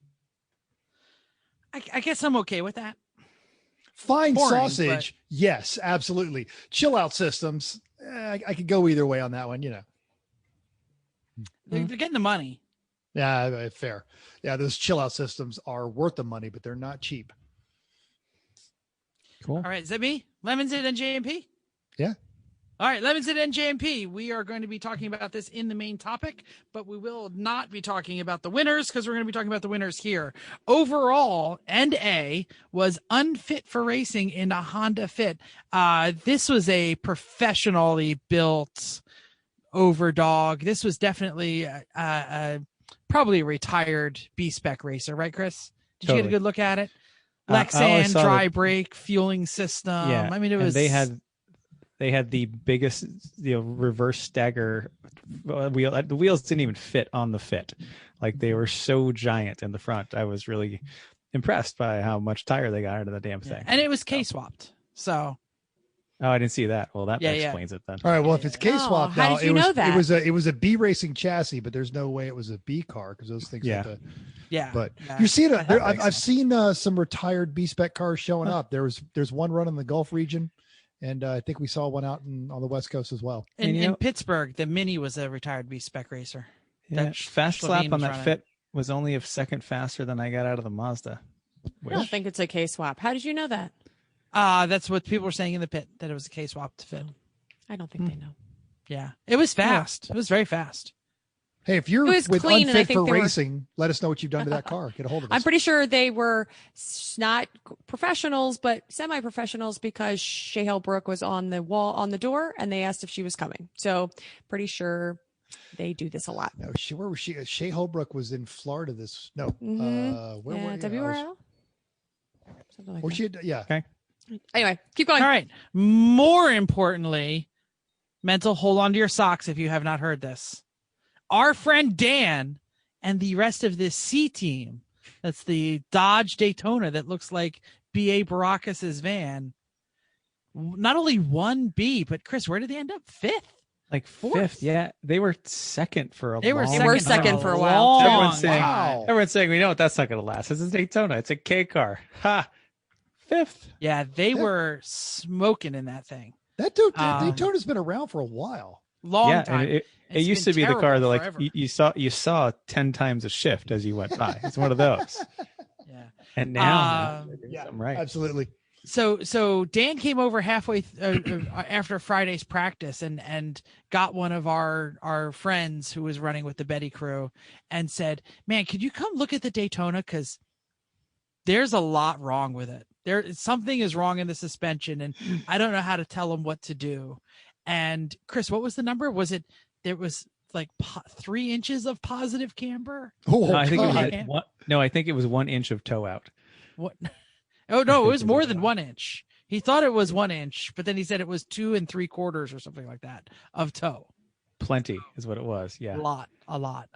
[SPEAKER 1] I guess I'm okay with that.
[SPEAKER 2] Fine Sausage, but... yes, absolutely. Chill Out Systems, I could go either way on that one,
[SPEAKER 1] They're getting the money.
[SPEAKER 2] Yeah, fair. Yeah, those Chill Out Systems are worth the money, but they're not cheap.
[SPEAKER 3] Cool.
[SPEAKER 1] All right, is that me? Lemons at NJMP?
[SPEAKER 2] Yeah.
[SPEAKER 1] All right, Lemons at NJMP. We are going to be talking about this in the main topic, but we will not be talking about the winners because we're going to be talking about the winners here. Overall, NA was unfit for racing in a Honda Fit. This was a professionally built overdog. This was definitely probably a retired B-spec racer, right, Chris? Did you get a good look at it? Lexan, dry brake, fueling system.
[SPEAKER 3] Yeah,
[SPEAKER 1] I mean, it was.
[SPEAKER 3] They had the biggest, reverse stagger wheel. The wheels didn't even fit on the Fit. Like they were so giant in the front. I was really impressed by how much tire they got out of the damn thing.
[SPEAKER 1] And it was K-swapped. So
[SPEAKER 3] Oh, I didn't see that. Well, that
[SPEAKER 1] Yeah.
[SPEAKER 3] explains it then.
[SPEAKER 2] All right. Well, if it's K-swap
[SPEAKER 4] how
[SPEAKER 2] now,
[SPEAKER 4] did you know that?
[SPEAKER 2] it was a B racing chassis, but there's no way it was a B car because those things have to.
[SPEAKER 1] Yeah.
[SPEAKER 2] But
[SPEAKER 1] yeah.
[SPEAKER 2] you're seeing it.
[SPEAKER 3] I
[SPEAKER 2] I've seen some retired B spec cars showing up. There's one run in the Gulf region, and I think we saw one out on the West Coast as well.
[SPEAKER 1] In Pittsburgh, the Mini was a retired B spec racer.
[SPEAKER 3] Yeah, fast slap on that fit was only a second faster than I got out of the Mazda.
[SPEAKER 4] I don't think it's a K-swap. How did you know that?
[SPEAKER 1] That's what people were saying in the pit, that it was a K-swap to fit.
[SPEAKER 4] I don't think they know.
[SPEAKER 1] Yeah. It was fast. It was very fast.
[SPEAKER 2] Hey, if you're
[SPEAKER 4] It was
[SPEAKER 2] with
[SPEAKER 4] clean, and I
[SPEAKER 2] Unfit
[SPEAKER 4] think
[SPEAKER 2] for
[SPEAKER 4] they were-
[SPEAKER 2] Racing, let us know what you've done to that car. Get a hold of us.
[SPEAKER 4] I'm pretty sure they were not professionals, but semi-professionals because Shea Hellbrook was on the wall on the door, and they asked if she was coming. So pretty sure they do this a lot.
[SPEAKER 2] No, where was she? Shea Holbrook was in Florida. Where were you?
[SPEAKER 4] WRL? Something like
[SPEAKER 2] Or
[SPEAKER 4] that.
[SPEAKER 2] she? Yeah.
[SPEAKER 3] Okay.
[SPEAKER 4] Anyway, keep going.
[SPEAKER 1] All right. More importantly, mental, hold on to your socks if you have not heard this. Our friend Dan and the rest of this C team, that's the Dodge Daytona that looks like B.A. Baracus's van, not only won B, but Chris, where did they end up? Fifth?
[SPEAKER 3] Like
[SPEAKER 1] Fourth?
[SPEAKER 3] fifth, yeah. They were second for a
[SPEAKER 1] They were
[SPEAKER 3] long
[SPEAKER 4] second
[SPEAKER 3] time.
[SPEAKER 4] for a while.
[SPEAKER 1] long
[SPEAKER 3] Everyone's saying,
[SPEAKER 1] time.
[SPEAKER 3] everyone's saying, we know that's not going to last. This is Daytona. It's a K car. Ha! Fifth.
[SPEAKER 1] Yeah, they were smoking in that thing.
[SPEAKER 2] That Daytona's been around for a while.
[SPEAKER 1] Long
[SPEAKER 3] Yeah,
[SPEAKER 1] time.
[SPEAKER 3] and it
[SPEAKER 1] It's
[SPEAKER 3] used to
[SPEAKER 1] been
[SPEAKER 3] be the car
[SPEAKER 1] terrible
[SPEAKER 3] that like
[SPEAKER 1] forever.
[SPEAKER 3] you saw 10 times a shift as you went by. It's one of those.
[SPEAKER 1] Yeah.
[SPEAKER 3] And now they're doing
[SPEAKER 2] Yeah,
[SPEAKER 3] something right.
[SPEAKER 2] absolutely.
[SPEAKER 1] So Dan came over halfway after Friday's practice and got one of our friends who was running with the Betty crew and said, "Man, could you come look at the Daytona? Because there's a lot wrong with it. Something is wrong in the suspension, and I don't know how to tell them what to do." And Chris, what was the number? There was like 3 inches of positive camber?
[SPEAKER 2] Oh,
[SPEAKER 3] No, I think
[SPEAKER 2] God.
[SPEAKER 3] I think it was 1 inch of toe out.
[SPEAKER 1] What? Oh no, it was more than 1 inch. He thought it was 1 inch, but then he said it was 2 3/4 or something like that of toe.
[SPEAKER 3] Plenty is what it was. Yeah.
[SPEAKER 1] A lot.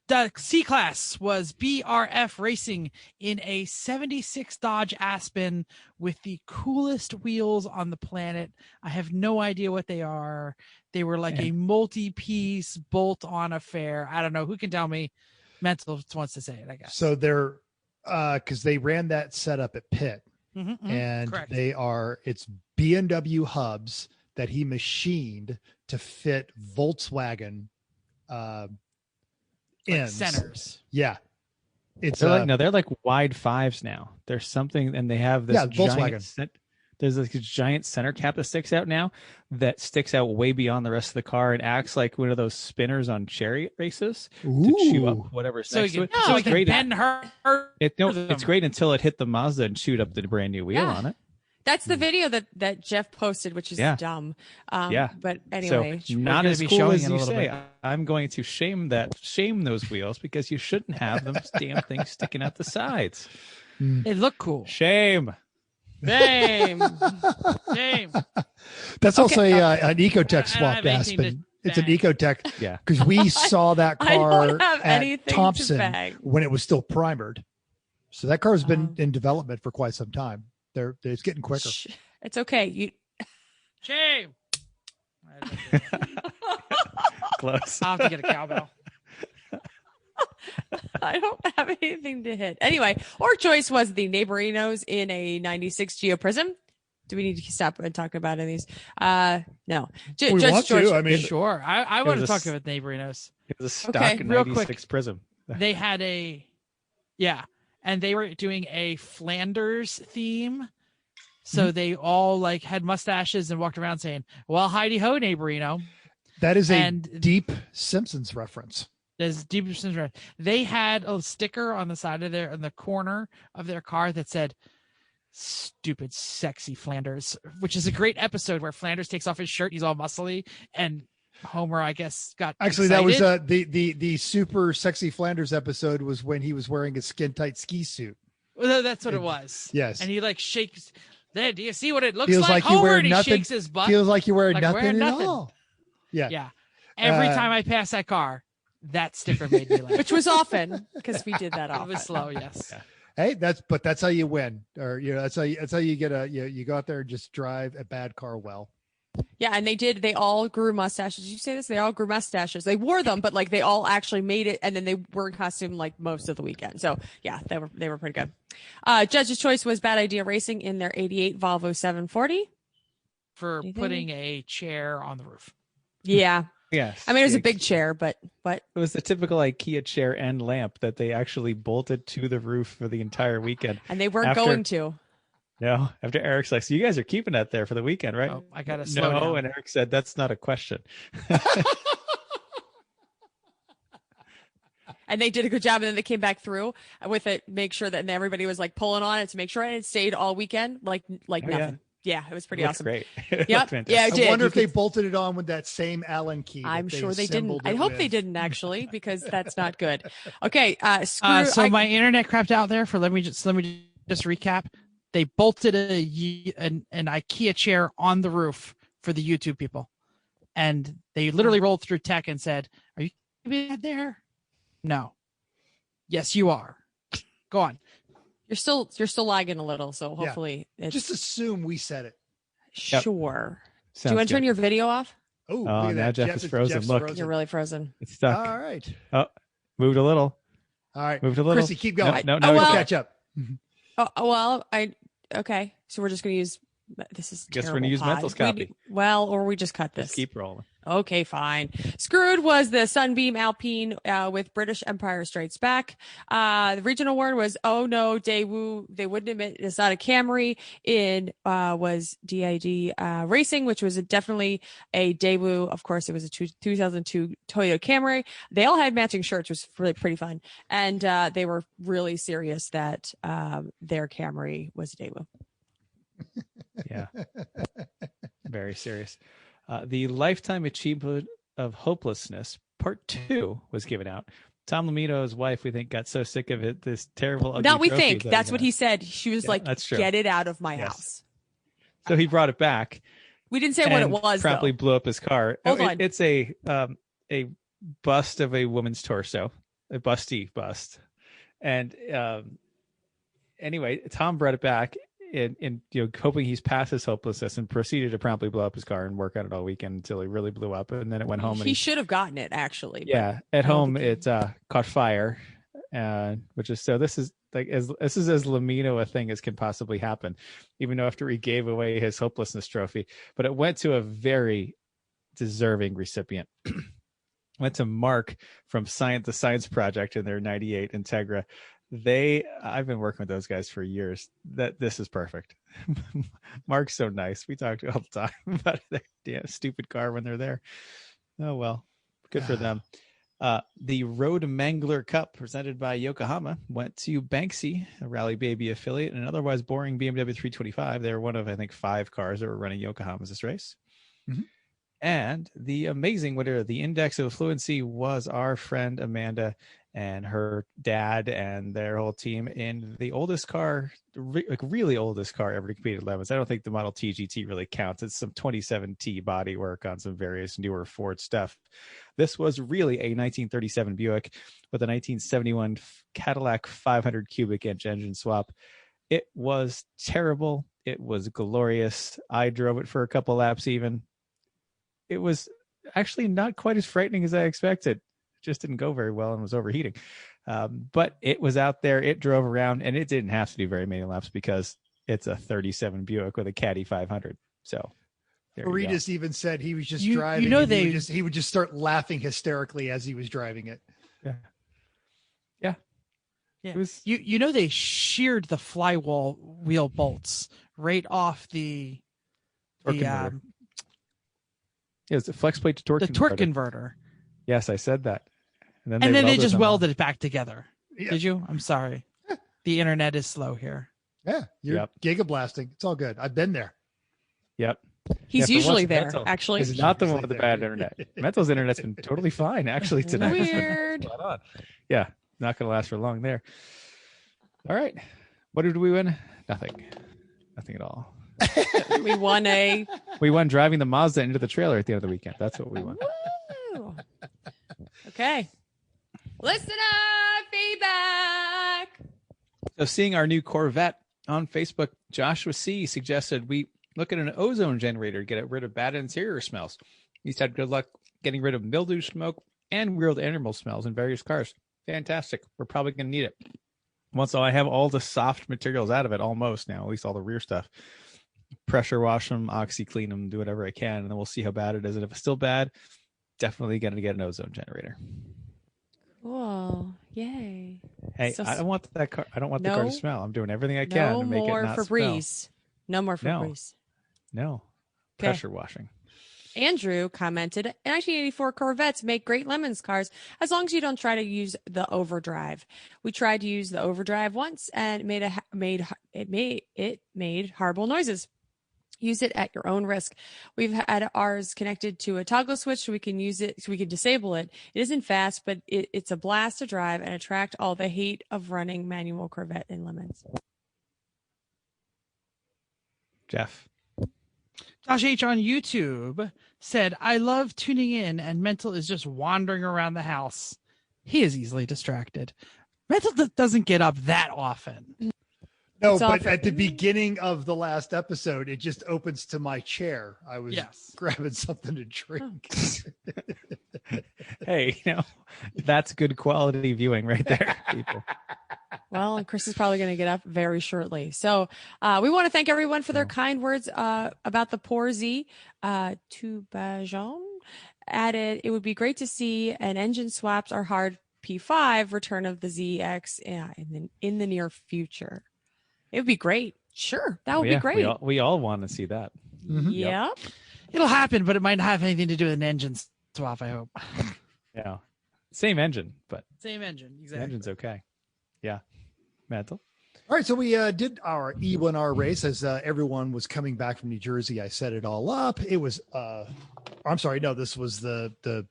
[SPEAKER 1] The C class was BRF Racing in a 76 Dodge Aspen with the coolest wheels on the planet. I have no idea what they are. They were like a multi-piece bolt-on affair. I don't know. Who can tell me? Mental wants to say it, I guess.
[SPEAKER 2] So they're because they ran that setup at Pitt, and
[SPEAKER 1] correct.
[SPEAKER 2] it's B&W hubs that he machined to fit Volkswagen ends.
[SPEAKER 1] Centers.
[SPEAKER 2] Yeah, it's
[SPEAKER 3] they're like wide fives now. There's something, and they have this
[SPEAKER 2] Volkswagen.
[SPEAKER 3] There's like this giant center cap that sticks out now, that sticks out way beyond the rest of the car and acts like one of those spinners on chariot races to chew up whatever's next to it.
[SPEAKER 1] So
[SPEAKER 3] it's great.
[SPEAKER 1] bend her.
[SPEAKER 3] It's great until it hit the Mazda and chewed up the brand new wheel on it.
[SPEAKER 4] That's the video that Jeff posted, which is dumb. But anyway,
[SPEAKER 3] so not as
[SPEAKER 1] be
[SPEAKER 3] cool
[SPEAKER 1] showing
[SPEAKER 3] as
[SPEAKER 1] it a
[SPEAKER 3] you
[SPEAKER 1] little
[SPEAKER 3] say.
[SPEAKER 1] bit.
[SPEAKER 3] I'm going to shame those wheels because you shouldn't have them damn things sticking out the sides.
[SPEAKER 1] It looked cool.
[SPEAKER 3] Shame.
[SPEAKER 1] Shame.
[SPEAKER 2] That's also an Ecotech swap
[SPEAKER 1] have anything to
[SPEAKER 2] Aspen. It's an
[SPEAKER 1] bag.
[SPEAKER 2] Ecotech.
[SPEAKER 3] Yeah.
[SPEAKER 2] Because we saw that
[SPEAKER 4] I
[SPEAKER 2] car
[SPEAKER 4] don't have
[SPEAKER 2] at
[SPEAKER 4] anything to
[SPEAKER 2] Thompson
[SPEAKER 4] bag.
[SPEAKER 2] when it was still primered. So that car's been in development for quite some time. It's getting quicker.
[SPEAKER 4] It's okay.
[SPEAKER 1] Shame.
[SPEAKER 3] Close.
[SPEAKER 1] I'll have to get a cowbell.
[SPEAKER 4] I don't have anything to hit. Anyway, our choice was the Neighborinos in a 96 Geo Prism. Do we need to stop and talk about any of these? No.
[SPEAKER 2] We want to. I mean,
[SPEAKER 1] Sure. I want to talk about Neighborinos.
[SPEAKER 3] It was a stock
[SPEAKER 4] Okay,
[SPEAKER 1] real
[SPEAKER 3] 96
[SPEAKER 1] quick.
[SPEAKER 3] Prism.
[SPEAKER 1] They had and they were doing a Flanders theme. So they all like had mustaches and walked around saying, "Well, Heidi Ho, Neighborino."
[SPEAKER 2] that is a
[SPEAKER 1] and-
[SPEAKER 2] deep Simpsons reference.
[SPEAKER 1] There's deep. They had a sticker on the side of on the corner of their car that said, "Stupid, sexy Flanders," which is a great episode where Flanders takes off his shirt. He's all muscly, and Homer, I guess, got
[SPEAKER 2] Actually,
[SPEAKER 1] excited.
[SPEAKER 2] that was the super sexy Flanders episode was when he was wearing a skin tight ski suit.
[SPEAKER 1] Well, that's what it was.
[SPEAKER 2] Yes.
[SPEAKER 1] And he like shakes. There, do you see what it looks
[SPEAKER 2] Feels
[SPEAKER 1] like?
[SPEAKER 2] like you
[SPEAKER 1] Homer,
[SPEAKER 2] wear
[SPEAKER 1] and he
[SPEAKER 2] nothing.
[SPEAKER 1] shakes his butt.
[SPEAKER 2] Feels like you wear
[SPEAKER 1] Like
[SPEAKER 2] nothing
[SPEAKER 1] wearing
[SPEAKER 2] at
[SPEAKER 1] nothing.
[SPEAKER 2] all. Yeah.
[SPEAKER 1] Yeah. Every time I pass that car, that sticker made me laugh.
[SPEAKER 4] Which was often because we did that often.
[SPEAKER 1] It was slow, yes.
[SPEAKER 2] Hey, that's how you win, or that's how you get you go out there and just drive a bad car well.
[SPEAKER 4] Yeah, and they all grew mustaches. Did you say this? They all grew mustaches. They wore them, but like they all actually made it, and then they were in costume like most of the weekend. So yeah, they were pretty good. Judge's choice was Bad Idea Racing in their '88 Volvo 740
[SPEAKER 1] for putting a chair on the roof.
[SPEAKER 4] Yeah.
[SPEAKER 3] Yes.
[SPEAKER 4] I mean, it was a big chair, but
[SPEAKER 3] it was the typical IKEA chair and lamp that they actually bolted to the roof for the entire weekend.
[SPEAKER 4] And they weren't going to.
[SPEAKER 3] No, after Eric's like, so you guys are keeping that there for the weekend, right?
[SPEAKER 1] Oh, I got to slow down.
[SPEAKER 3] And Eric said, that's not a question.
[SPEAKER 4] And they did a good job. And then they came back through with it, make sure that and everybody was like pulling on it to make sure it stayed all weekend, like nothing. Yeah, it was pretty awesome.
[SPEAKER 3] Great.
[SPEAKER 4] Yep. Yeah, it did.
[SPEAKER 2] I wonder if they bolted it on with that same Allen key.
[SPEAKER 4] I'm sure they didn't. I hope they didn't actually, because that's not good. Okay. So
[SPEAKER 1] my internet crapped out there. Let me just recap. They bolted an IKEA chair on the roof for the YouTube people, and they literally rolled through tech and said, "Are you gonna be there?" No. Yes, you are. Go on.
[SPEAKER 4] You're still lagging a little, so hopefully it's
[SPEAKER 2] just assume we said it.
[SPEAKER 4] Sure.
[SPEAKER 3] Sounds
[SPEAKER 4] Do you want to turn
[SPEAKER 3] good.
[SPEAKER 4] your video off?
[SPEAKER 2] Oh,
[SPEAKER 3] now Jeff is frozen.
[SPEAKER 2] Jeff's
[SPEAKER 3] Look,
[SPEAKER 2] frozen.
[SPEAKER 4] You're really frozen.
[SPEAKER 3] It's stuck.
[SPEAKER 2] All right.
[SPEAKER 3] Oh, moved a little.
[SPEAKER 2] All right.
[SPEAKER 3] Moved a little.
[SPEAKER 2] Chrissy, keep going.
[SPEAKER 3] No,
[SPEAKER 2] catch up.
[SPEAKER 4] Okay. So we're just going to use. This is.
[SPEAKER 3] Guess we're going to use Mental's copy.
[SPEAKER 4] Or we just cut this.
[SPEAKER 3] Just keep rolling.
[SPEAKER 4] Okay, fine. Screwed was the Sunbeam Alpine with British Empire Strikes Back. The regional award was Oh No Daewoo. They wouldn't admit it's not a Camry. It was DID Racing, which was definitely a Daewoo. Of course, it was a 2002 Toyota Camry. They all had matching shirts, which was really pretty fun, and they were really serious that their Camry was a Daewoo.
[SPEAKER 3] Yeah, very serious. The Lifetime Achievement of Hopelessness Part 2 was given out. Tom Lamito's wife, we think, got so sick of it. This terrible. Ugly
[SPEAKER 4] Not we
[SPEAKER 3] trophy
[SPEAKER 4] think. That's what he said. She was like,
[SPEAKER 3] that's true.
[SPEAKER 4] "Get it out of my house."
[SPEAKER 3] So he brought it back.
[SPEAKER 4] We didn't say what it was.
[SPEAKER 3] Promptly blew up his car.
[SPEAKER 4] Hold on.
[SPEAKER 3] It's a bust of a woman's torso, a busty bust, and anyway, Tom brought it back. And hoping he's past his hopelessness, and proceeded to promptly blow up his car and work on it all weekend until he really blew up. And then it went home.
[SPEAKER 4] He should have gotten it actually.
[SPEAKER 3] Yeah, at home it caught fire, which is so. This is as Lamino a thing as can possibly happen, even though after he gave away his hopelessness trophy, but it went to a very deserving recipient. Went to Mark from the Science Project in their '98 Integra. I've been working with those guys for years. This is perfect. Mark's so nice. We talk all the time about their damn stupid car when they're there. Oh well, good for them. The Road Mangler Cup presented by Yokohama went to Banksy, a Rally Baby affiliate, and an otherwise boring BMW 325. They were one of, I think, 5 cars that were running Yokohama's this race. Mm-hmm. And the amazing winner, the Index of Fluency, was our friend Amanda and her dad and their whole team in the oldest car, really oldest car ever to compete at Lemons. I don't think the Model T GT really counts. It's some 27T bodywork on some various newer Ford stuff. This was really a 1937 Buick with a 1971 Cadillac 500 cubic inch engine swap. It was terrible. It was glorious. I drove it for a couple laps even. It was actually not quite as frightening as I expected. Just didn't go very well and was overheating. But it was out there. It drove around, and it didn't have to do very many laps because it's a 37 Buick with a Caddy 500. So
[SPEAKER 2] Aritas even said he was just driving. He would just start laughing hysterically as he was driving it.
[SPEAKER 3] Yeah.
[SPEAKER 1] It was, they sheared the flywheel wheel bolts right off the
[SPEAKER 3] it was a flex plate to torque.
[SPEAKER 1] The torque converter.
[SPEAKER 3] Yes, I said that.
[SPEAKER 1] And then they just welded it back together. Yeah. Did you? I'm sorry. The internet is slow here.
[SPEAKER 2] Yeah, you're gigablasting. It's all good. I've been there.
[SPEAKER 3] Yep.
[SPEAKER 4] He's usually there, actually.
[SPEAKER 3] He's not the one with the bad internet. Mental's internet's been totally fine, actually, tonight.
[SPEAKER 4] Weird.
[SPEAKER 3] Yeah, not going to last for long there. All right. What did we win? Nothing at all.
[SPEAKER 4] We
[SPEAKER 3] won driving the Mazda into the trailer at the end of the weekend. That's what we won.
[SPEAKER 4] Woo! Okay. Listener feedback.
[SPEAKER 3] So seeing our new Corvette on Facebook, Joshua C. suggested we look at an ozone generator to get rid of bad interior smells. He's had good luck getting rid of mildew, smoke, and weird animal smells in various cars. Fantastic. We're probably going to need it. Once I have all the soft materials out of it, almost now, at least all the rear stuff, pressure wash them, OxyClean them, do whatever I can, and then we'll see how bad it is. And if it's still bad, definitely going to get an ozone generator.
[SPEAKER 4] Cool. Yay.
[SPEAKER 3] Hey, I don't want that car. I don't want the car to smell. I'm doing everything I can to make it not
[SPEAKER 4] Febreze. No more Febreze.
[SPEAKER 3] No. Pressure washing.
[SPEAKER 4] Andrew commented, 1984 Corvettes make great lemons cars as long as you don't try to use the overdrive. We tried to use the overdrive once and it made horrible noises. Use it at your own risk. We've had ours connected to a toggle switch so we can use it, so we can disable it. It isn't fast, but it's a blast to drive and attract all the hate of running manual Corvette in lemons.
[SPEAKER 3] Jeff.
[SPEAKER 1] Josh H on YouTube said, I love tuning in and Mental is just wandering around the house. He is easily distracted. Mental doesn't get up that often.
[SPEAKER 2] No, but at the beginning of the last episode, it just opens to my chair. I was grabbing something to drink.
[SPEAKER 3] Hey, that's good quality viewing right there, people.
[SPEAKER 4] Well, and Chris is probably going to get up very shortly. So we want to thank everyone for their kind words about the Poor Z. Tubajon added, it would be great to see an engine swaps or hard P5 return of the ZX in the near future. It would be great. Sure. That would be great.
[SPEAKER 3] We all want to see that.
[SPEAKER 4] Mm-hmm. Yeah.
[SPEAKER 1] Yep. It'll happen, but it might not have anything to do with an engine swap, I hope.
[SPEAKER 3] Yeah. Same engine, but.
[SPEAKER 1] Same engine. Exactly.
[SPEAKER 3] The engine's okay. Yeah. Mantle.
[SPEAKER 2] All right. So we did our E1R race as everyone was coming back from New Jersey. I set it all up. It was, I'm sorry. No, this was the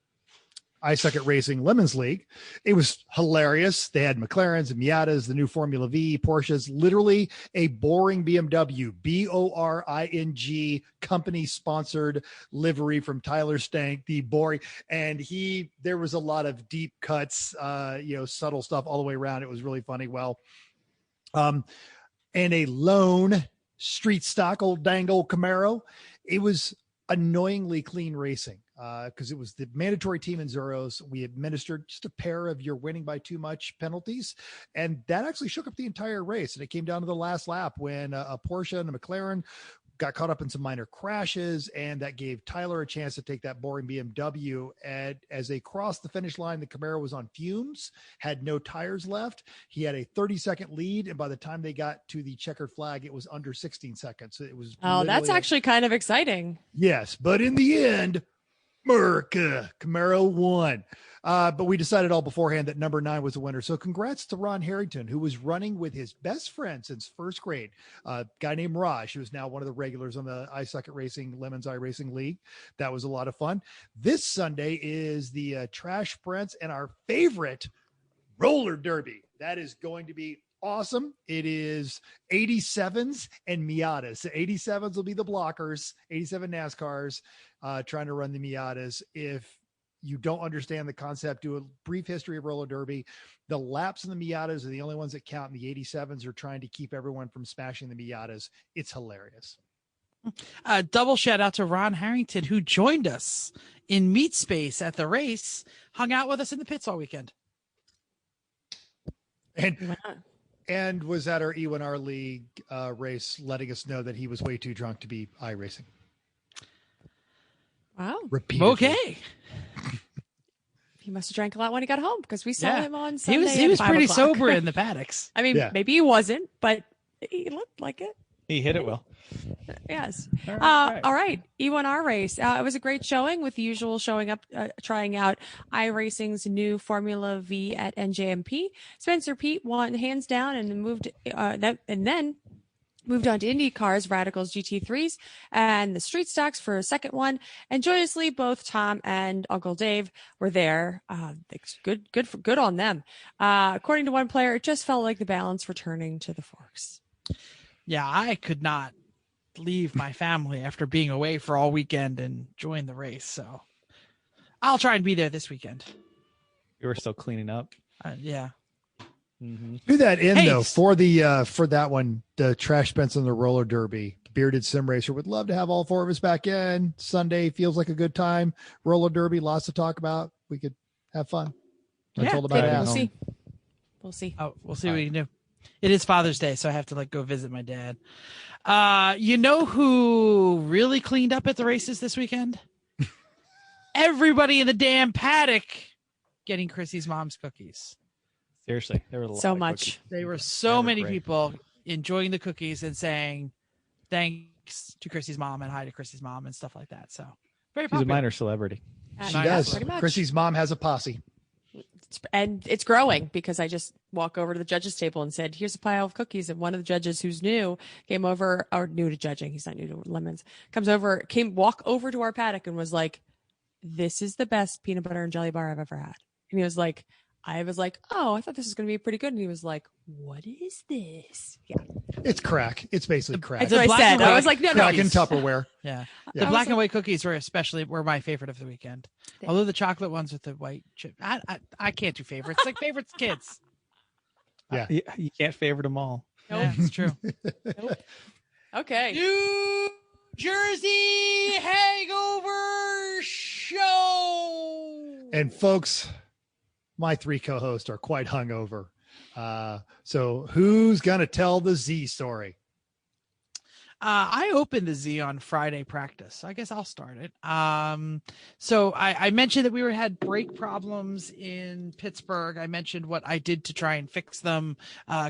[SPEAKER 2] I Suck at Racing Lemons League. It was hilarious. They had McLarens and Miatas, the new Formula V, Porsches, literally a boring BMW, BORING company sponsored livery from Tyler Stank, the boring. And there was a lot of deep cuts, subtle stuff all the way around. It was really funny. Well, and a lone street stock old Camaro. It was annoyingly clean racing. Because it was the mandatory team in Zuros. We administered just a pair of you're winning by too much penalties. And that actually shook up the entire race. And it came down to the last lap when a Porsche and a McLaren got caught up in some minor crashes. And that gave Tyler a chance to take that boring BMW. And as they crossed the finish line, the Camaro was on fumes, had no tires left. He had a 30-second lead. And by the time they got to the checkered flag, it was under 16 seconds. So it was.
[SPEAKER 4] Oh, that's actually kind of exciting.
[SPEAKER 2] Yes. But in the end, Camaro won. But we decided all beforehand that number 9 was the winner. So congrats to Ron Harrington, who was running with his best friend since first grade, a guy named Raj, who is now one of the regulars on the I Suck at Racing Lemons iRacing League. That was a lot of fun. This Sunday is the Trash Sprints and our favorite roller derby. That is going to be awesome. It is 87s and Miatas. The 87s will be the blockers, 87 NASCARs trying to run the Miatas. If you don't understand the concept, do a brief history of roller derby. The laps in the Miatas are the only ones that count, and the 87s are trying to keep everyone from smashing the Miatas. It's hilarious.
[SPEAKER 1] Double shout out to Ron Harrington, who joined us in Meat Space at the race, hung out with us in the pits all weekend.
[SPEAKER 2] And was at our E1R League race, letting us know that he was way too drunk to be iRacing.
[SPEAKER 4] Wow.
[SPEAKER 2] Repeatedly.
[SPEAKER 1] Okay.
[SPEAKER 4] He must have drank a lot when he got home because we saw him on Sunday.
[SPEAKER 1] He was pretty sober in the paddocks.
[SPEAKER 4] I mean, maybe he wasn't, but he looked like it.
[SPEAKER 3] He hit it well.
[SPEAKER 4] Yes. All right. E1R race. It was a great showing with the usual showing up, trying out iRacing's new Formula V at NJMP. Spencer Pete won hands down and then moved on to Indy cars, Radicals GT3s, and the street stocks for a second one. And joyously, both Tom and Uncle Dave were there. Good on them. According to one player, it just felt like the balance returning to the Forks.
[SPEAKER 1] Yeah, I could not leave my family after being away for all weekend and join the race. So I'll try and be there this weekend.
[SPEAKER 3] You were still cleaning up.
[SPEAKER 1] Yeah.
[SPEAKER 2] Do that though for that one, the Trash Spencer and the roller derby. Bearded Sim Racer would love to have all 4 of us back in. Sunday feels like a good time. Roller derby, lots to talk about. We could have fun.
[SPEAKER 4] We'll see. We'll see.
[SPEAKER 1] Oh, we'll see what we can do. It is Father's Day, so I have to go visit my dad. You know who really cleaned up at the races this weekend? Everybody in the damn paddock getting Chrissy's mom's cookies.
[SPEAKER 3] Seriously, there were
[SPEAKER 4] so much.
[SPEAKER 3] Cookies.
[SPEAKER 1] There were so many people enjoying the cookies and saying thanks to Chrissy's mom and hi to Chrissy's mom and stuff like that. So very popular.
[SPEAKER 3] She's a minor celebrity.
[SPEAKER 2] She does. Chrissy's mom has a posse.
[SPEAKER 4] And it's growing because I just walk over to the judges table and said, here's a pile of cookies. And one of the judges who's new came over, or new to judging. He's not new to lemons, walk over to our paddock and was like, this is the best peanut butter and jelly bar I've ever had. And he was like, I was like, oh, I thought this was going to be pretty good. And he was like, what is this? Yeah.
[SPEAKER 2] It's crack. It's basically crack.
[SPEAKER 4] That's what I said. I was like, no,
[SPEAKER 2] crack in Tupperware.
[SPEAKER 1] Yeah. The black and white cookies were my favorite of the weekend. Although the chocolate ones with the white chip, I can't do favorites. Like favorites kids.
[SPEAKER 2] Yeah.
[SPEAKER 3] You can't favorite them all.
[SPEAKER 1] Nope. Yeah, it's true.
[SPEAKER 4] Nope. Okay.
[SPEAKER 1] New Jersey Hangover Show.
[SPEAKER 2] And folks, my 3 co-hosts are quite hungover. So who's going to tell the Z story?
[SPEAKER 1] I opened the Z on Friday practice. So I guess I'll start it. So I mentioned that we had brake problems in Pittsburgh. I mentioned what I did to try and fix them,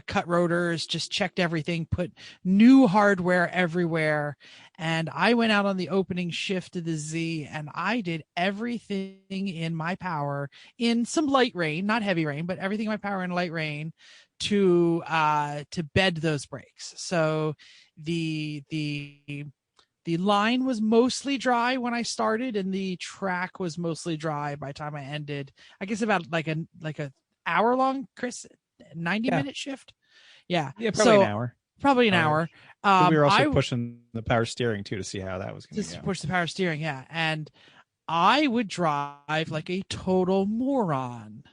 [SPEAKER 1] cut rotors, just checked everything, put new hardware everywhere. And I went out on the opening shift of the Z and I did everything in my power in some light rain, not heavy rain, but everything in my power in light rain to bed those brakes. So the line was mostly dry when I started and the track was mostly dry by the time I ended. I guess about like a hour long, Chris, 90-minute shift. Yeah.
[SPEAKER 3] Yeah, probably an hour.
[SPEAKER 1] Probably an hour.
[SPEAKER 3] We were also pushing the power steering too to see how that was going to go.
[SPEAKER 1] Push the power steering, yeah. And I would drive like a total moron.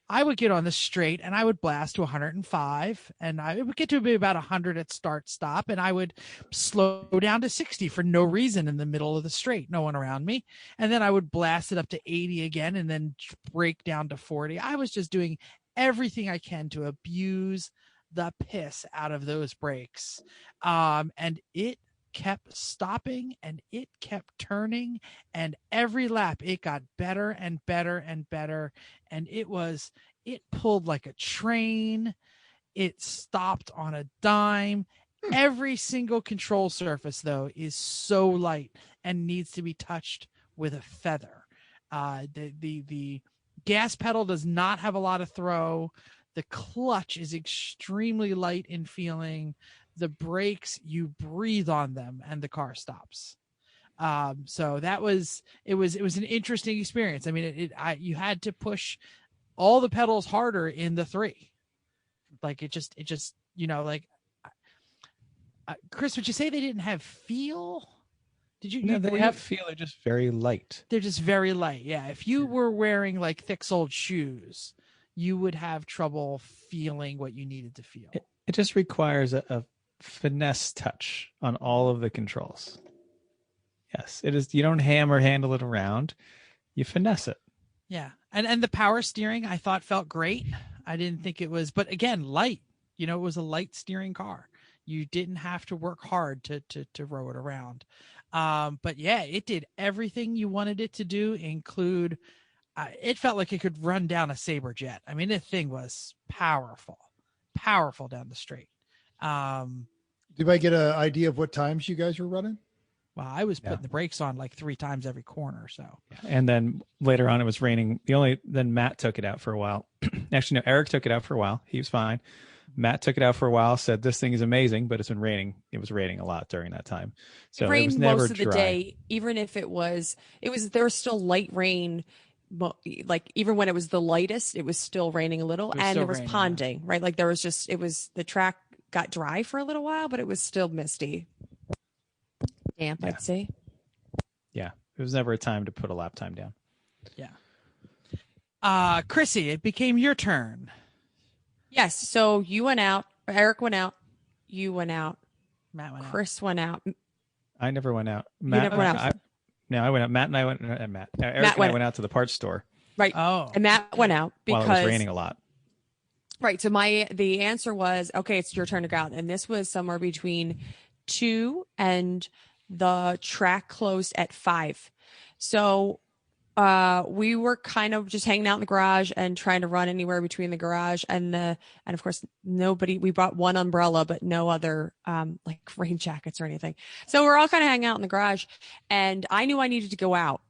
[SPEAKER 1] I would get on the straight and I would blast to 105 and I would get to be about 100 at start stop and I would slow down to 60 for no reason in the middle of the straight, no one around me. And then I would blast it up to 80 again and then break down to 40. I was just doing everything I can to abuse the piss out of those brakes. And it kept stopping and it kept turning and every lap it got better and better and better. And it pulled like a train. It stopped on a dime. Every single control surface though is so light and needs to be touched with a feather. The gas pedal does not have a lot of throw. The clutch is extremely light in feeling. The brakes, you breathe on them and the car stops. So it was an interesting experience. I mean, you had to push all the pedals harder in the 3. Like it just, like, Chris, would you say they didn't have feel? Did you?
[SPEAKER 3] No, they have feel. They're just very light.
[SPEAKER 1] They're just very light. Yeah. If you were wearing like thick soled shoes, you would have trouble feeling what you needed to feel.
[SPEAKER 3] It just requires a finesse touch on all of the controls. Yes, it is. You don't hammer handle it around. You finesse it.
[SPEAKER 1] Yeah. And the power steering I thought felt great. I didn't think it was, but again, light, it was a light steering car. You didn't have to work hard to row it around. But yeah, it did everything you wanted it to do, include it felt like it could run down a Sabre jet. I mean, the thing was powerful down the straight.
[SPEAKER 2] Did I get an idea of what times you guys were running?
[SPEAKER 1] Well, I was putting the brakes on like 3 times every corner. So,
[SPEAKER 3] and then later on it was raining. Then Matt took it out for a while. Actually, no, Eric took it out for a while. He was fine. Matt took it out for a while, said this thing is amazing, but it's been raining. It was raining a lot during that time. So
[SPEAKER 4] it rained
[SPEAKER 3] was never
[SPEAKER 4] most of the
[SPEAKER 3] dry.
[SPEAKER 4] day, even if there was still light rain. Like even when it was the lightest, it was still raining a little, and there was ponding, right? Like there was the track got dry for a little while, but it was still misty, damp. Yeah. I'd say.
[SPEAKER 3] Yeah, it was never a time to put a lap time down.
[SPEAKER 1] Yeah. Chrissy, it became your turn.
[SPEAKER 4] Yes. So you went out. Eric went out. You went out.
[SPEAKER 1] Matt went out.
[SPEAKER 4] Chris went out.
[SPEAKER 3] I never went out.
[SPEAKER 4] Matt, never went out.
[SPEAKER 3] I went out. Matt and I went. Eric and I went out to the parts store.
[SPEAKER 4] Right.
[SPEAKER 1] Oh.
[SPEAKER 4] And Matt went out because
[SPEAKER 3] while it was raining a lot.
[SPEAKER 4] Right. So the answer was, okay, it's your turn to go out. And this was somewhere between 2 and the track closed at 5. So we were kind of just hanging out in the garage and trying to run anywhere between the garage and of course we brought one umbrella, but no other like rain jackets or anything. So we're all kind of hanging out in the garage, and I knew I needed to go out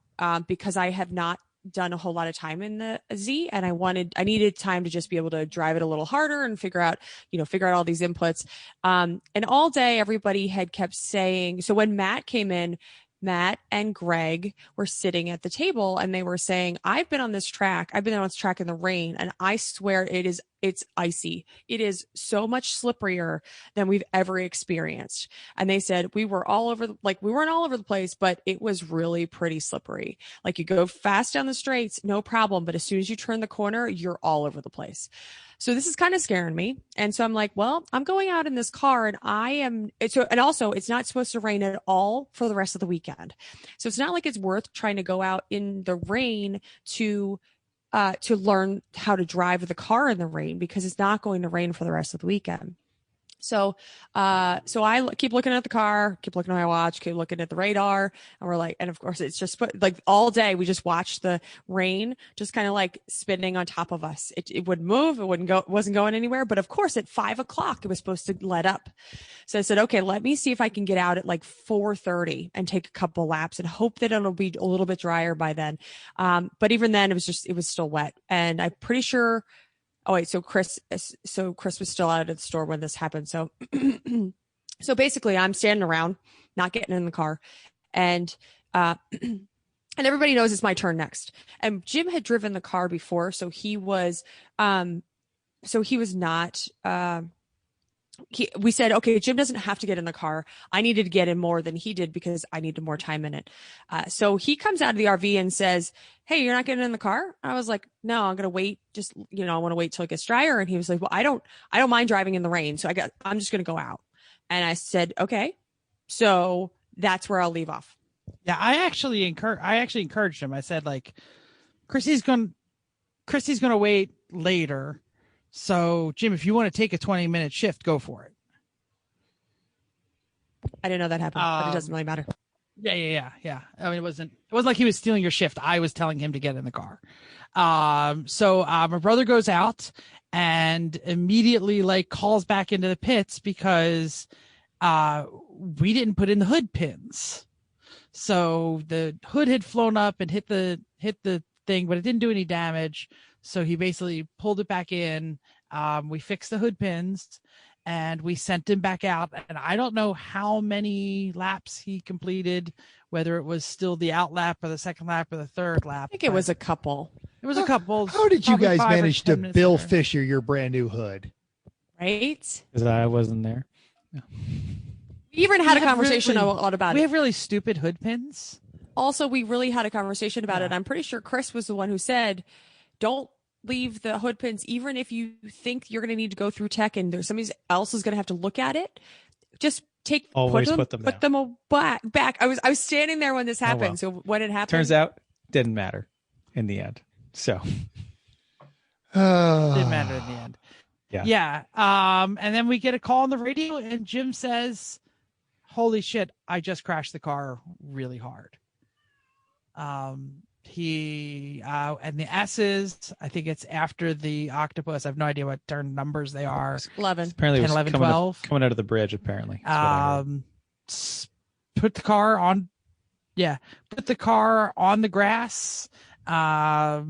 [SPEAKER 4] because I have not done a whole lot of time in the Z, and I needed time to just be able to drive it a little harder and figure out all these inputs. And all day everybody had kept saying, so when Matt came in, Matt and Greg were sitting at the table and they were saying, I've been on this track in the rain, and I swear it's icy. It is so much slipperier than we've ever experienced. And they said we weren't all over the place, but it was really pretty slippery. Like, you go fast down the straights, no problem. But as soon as you turn the corner, you're all over the place. So this is kind of scaring me. And so I'm like, well, I'm going out in this car, and and also it's not supposed to rain at all for the rest of the weekend. So it's not like it's worth trying to go out in the rain to learn how to drive the car in the rain, because it's not going to rain for the rest of the weekend. So I keep looking at the car, keep looking at my watch, keep looking at the radar, and we're like, and of course it's just like all day we just watched the rain just kind of like spinning on top of us. It wouldn't move, it wasn't going anywhere. But of course at 5:00 it was supposed to let up. So I said, okay, let me see if I can get out at like 4:30 and take a couple laps and hope that it'll be a little bit drier by then. But even then it was still wet, and I'm pretty sure. Oh wait, so Chris was still out of the store when this happened. So, so basically I'm standing around, not getting in the car, and everybody knows it's my turn next. And Jim had driven the car before, so he was not, we said, okay, Jim doesn't have to get in the car. I needed to get in more than he did because I needed more time in it. So he comes out of the RV and says, hey, you're not getting in the car? I was like, no, I'm going to wait. Just, I want to wait till it gets drier. And he was like, well, I don't mind driving in the rain. So I'm just going to go out. And I said, okay, so that's where I'll leave off.
[SPEAKER 1] Yeah. I actually encouraged him. I said, like, Chrissy's going to wait later. So, Jim, if you want to take a 20-minute shift, go for it. I
[SPEAKER 4] didn't know that happened, but it doesn't really matter.
[SPEAKER 1] Yeah. I mean, it wasn't like he was stealing your shift. I was telling him to get in the car. So my brother goes out and immediately like calls back into the pits because we didn't put in the hood pins. So the hood had flown up and hit the thing, but it didn't do any damage. So he basically pulled it back in. We fixed the hood pins and we sent him back out. And I don't know how many laps he completed, whether it was still the out lap or the second lap or the third lap.
[SPEAKER 4] I think it was a couple.
[SPEAKER 1] It was a couple.
[SPEAKER 2] How did you guys manage to Bill Fisher your brand new hood?
[SPEAKER 4] Right?
[SPEAKER 3] Because I wasn't there. No.
[SPEAKER 4] We even had a conversation a lot about it.
[SPEAKER 1] We have really stupid hood pins.
[SPEAKER 4] Also, we really had a conversation about it. I'm pretty sure Chris was the one who said, don't leave the hood pins, even if you think you're going to need to go through tech and there's somebody else is going to have to look at it. Just put them back. I was standing there when this happened. So when it happened,
[SPEAKER 3] turns out didn't matter in the end. So
[SPEAKER 1] didn't matter in the end. Yeah. And then we get a call on the radio and Jim says, holy shit, I just crashed the car really hard. And the S's, I think it's after the octopus. I have no idea what turn numbers they are.
[SPEAKER 4] 11.
[SPEAKER 3] Apparently
[SPEAKER 1] 10, 11, 12.
[SPEAKER 3] Coming out of the bridge, apparently.
[SPEAKER 1] Put the car on the grass. As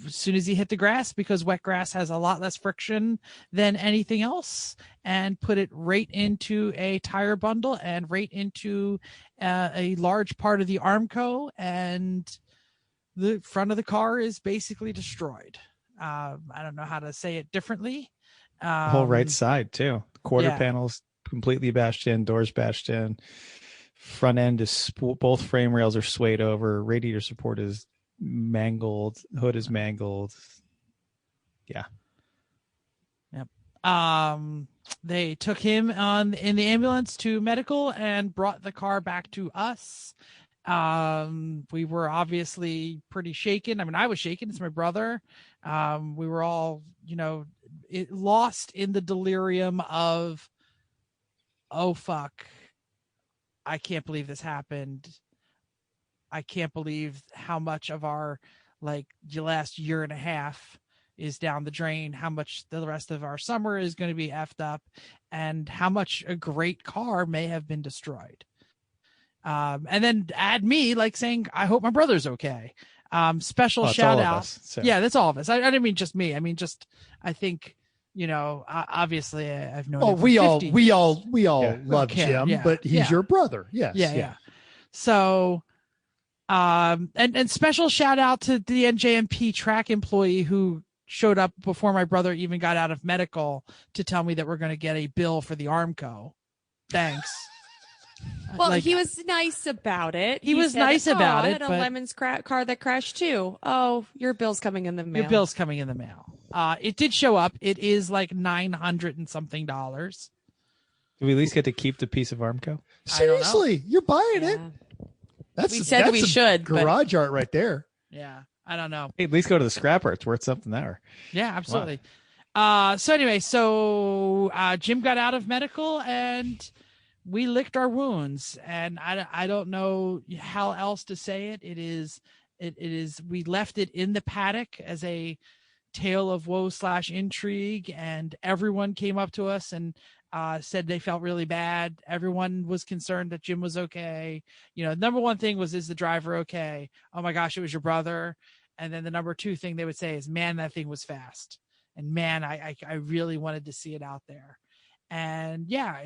[SPEAKER 1] soon as he hit the grass, because wet grass has a lot less friction than anything else, and put it right into a tire bundle and right into a large part of the Armco, and the front of the car is basically destroyed. I don't know how to say it differently.
[SPEAKER 3] The whole right side too. Quarter panels completely bashed in, doors bashed in. Front end is both frame rails are swayed over. Radiator support is mangled. Hood is mangled. Yeah.
[SPEAKER 1] Yep. They took him in the ambulance to medical and brought the car back to us. We were obviously pretty shaken. I mean, I was shaken. It's my brother. We were all, lost in the delirium of, oh, fuck. I can't believe this happened. I can't believe how much of our, the last year and a half is down the drain, how much the rest of our summer is going to be effed up, and how much a great car may have been destroyed. And then add me saying, I hope my brother's okay. Special shout out.
[SPEAKER 3] So.
[SPEAKER 1] Yeah, that's all of us. I didn't mean just me. I mean, I think, obviously I've known.
[SPEAKER 2] Oh, we all love Jim, but he's your brother. Yes.
[SPEAKER 1] Yeah. So, and special shout out to the NJMP track employee who showed up before my brother even got out of medical to tell me that we're going to get a bill for the Armco. Thanks.
[SPEAKER 4] Well, he was nice about it.
[SPEAKER 1] He was nice about it.
[SPEAKER 4] I had a Lemon's car that crashed too. Oh, your bill's coming in the mail.
[SPEAKER 1] Your bill's coming in the mail. It did show up. It is $900 and something. Do
[SPEAKER 3] we at least get to keep the piece of Armco?
[SPEAKER 2] Seriously, you're buying it?
[SPEAKER 4] We said we should.
[SPEAKER 2] Garage art right there.
[SPEAKER 1] Yeah, I don't know.
[SPEAKER 3] Hey, at least go to the scrapper. It's worth something there.
[SPEAKER 1] Yeah, absolutely. Wow. So anyway, Jim got out of medical and we licked our wounds, and I don't know how else to say it. It is we left it in the paddock as a tale of woe / intrigue, and everyone came up to us and said they felt really bad. Everyone was concerned that Jim was okay. Number one thing was, is the driver okay? Oh my gosh, it was your brother. And then the number two thing they would say is, man, that thing was fast. And man, I really wanted to see it out there. And yeah,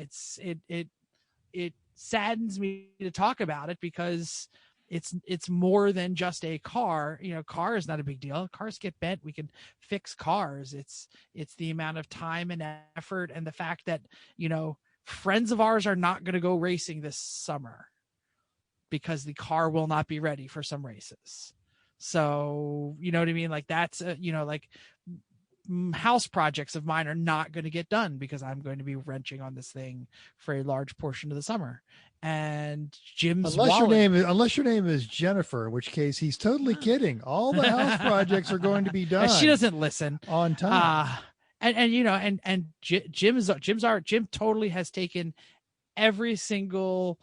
[SPEAKER 1] it saddens me to talk about it because it's more than just a car. Car is not a big deal. Cars get bent. We can fix cars. It's the amount of time and effort and the fact that, friends of ours are not going to go racing this summer because the car will not be ready for some races. So, you know what I mean? That's, house projects of mine are not going to get done because I'm going to be wrenching on this thing for a large portion of the summer. And Jim's
[SPEAKER 2] unless your name is Jennifer, in which case he's totally kidding. All the house projects are going to be done.
[SPEAKER 1] She doesn't listen
[SPEAKER 2] on time.
[SPEAKER 1] Jim totally has taken every single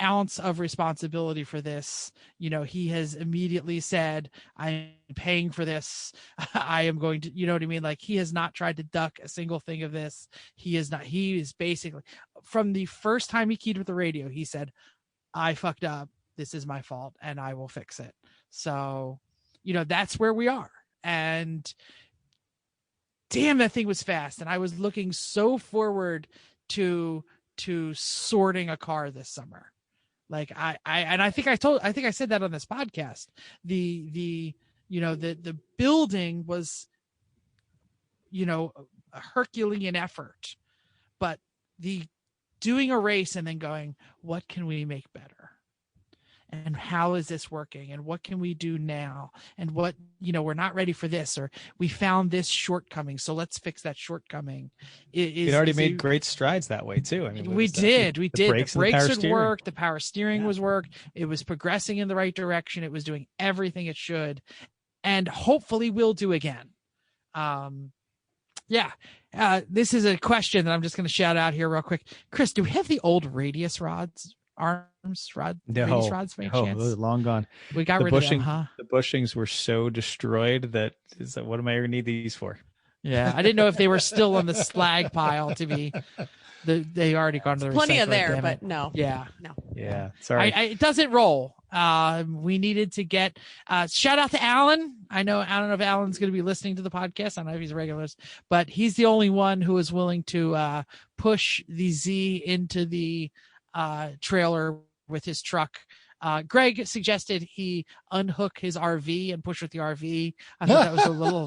[SPEAKER 1] ounce of responsibility for this. He has immediately said, I'm paying for this. I am going to, you know what I mean? He has not tried to duck a single thing of this. He is basically, from the first time he keyed with the radio, he said, I fucked up. This is my fault and I will fix it. So, that's where we are. And damn, that thing was fast. And I was looking so forward to sorting a car this summer. I think I said that on this podcast. The building was, a Herculean effort, but the doing a race and then going, what can we make better? And how is this working? And what can we do now? And what, we're not ready for this, or we found this shortcoming, so let's fix that shortcoming.
[SPEAKER 3] It already made great strides that way too. I mean,
[SPEAKER 1] we did. The brakes had worked. The power steering was worked. It was progressing in the right direction. It was doing everything it should, and hopefully will do again. This is a question that I'm just going to shout out here real quick. Chris, do we have the old radius rods? Radius rods by any chance?
[SPEAKER 3] Those are long gone.
[SPEAKER 1] We got rid of them, huh?
[SPEAKER 3] The bushings were so destroyed that what am I going to need these for?
[SPEAKER 1] Yeah, I didn't know if they were still on the slag pile to be. They already gone to the
[SPEAKER 4] plenty of there,
[SPEAKER 1] damn
[SPEAKER 4] but
[SPEAKER 1] it.
[SPEAKER 4] no.
[SPEAKER 1] Yeah,
[SPEAKER 4] no.
[SPEAKER 3] Yeah, sorry.
[SPEAKER 1] It doesn't roll. We needed to get shout out to Alan. I don't know if Alan's going to be listening to the podcast. I don't know if he's a regular, but he's the only one who is willing to push the Z into the trailer with his truck Greg suggested he unhook his RV and push with the RV. I thought that was a little,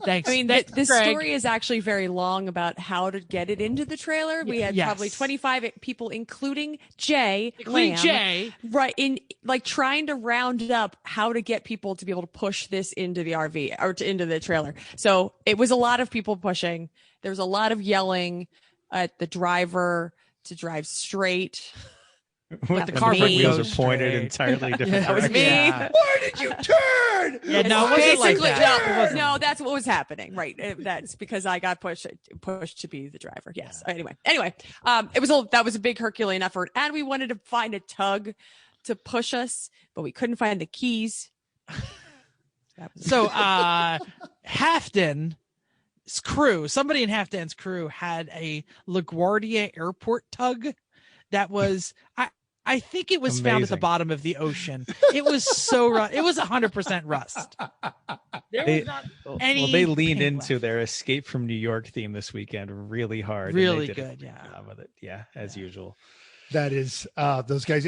[SPEAKER 1] thanks.
[SPEAKER 4] I mean, this story is actually very long about how to get it into the trailer. We had probably 25 people, including Jay, right, in like trying to round up how to get people to be able to push this into the RV or into the trailer. So it was a lot of people pushing. There was a lot of yelling at the driver to drive straight.
[SPEAKER 3] With the car wheels are pointed entirely different.
[SPEAKER 4] That was me.
[SPEAKER 2] Yeah. Why did you turn?
[SPEAKER 1] Yeah, no, it wasn't like that.
[SPEAKER 4] No, that's what was happening. Right. That's because I got pushed to be the driver. Yes. Yeah. Anyway, that was a big Herculean effort, and we wanted to find a tug to push us, but we couldn't find the keys.
[SPEAKER 1] So, Halfden's crew, somebody in Halfden's crew had a LaGuardia airport tug that was, I think it was found at the bottom of the ocean. It was so rough. It was 100% rust.
[SPEAKER 3] They leaned into their Escape from New York theme this weekend really hard.
[SPEAKER 1] Really good.
[SPEAKER 3] With it. Yeah, as usual.
[SPEAKER 2] That is those guys.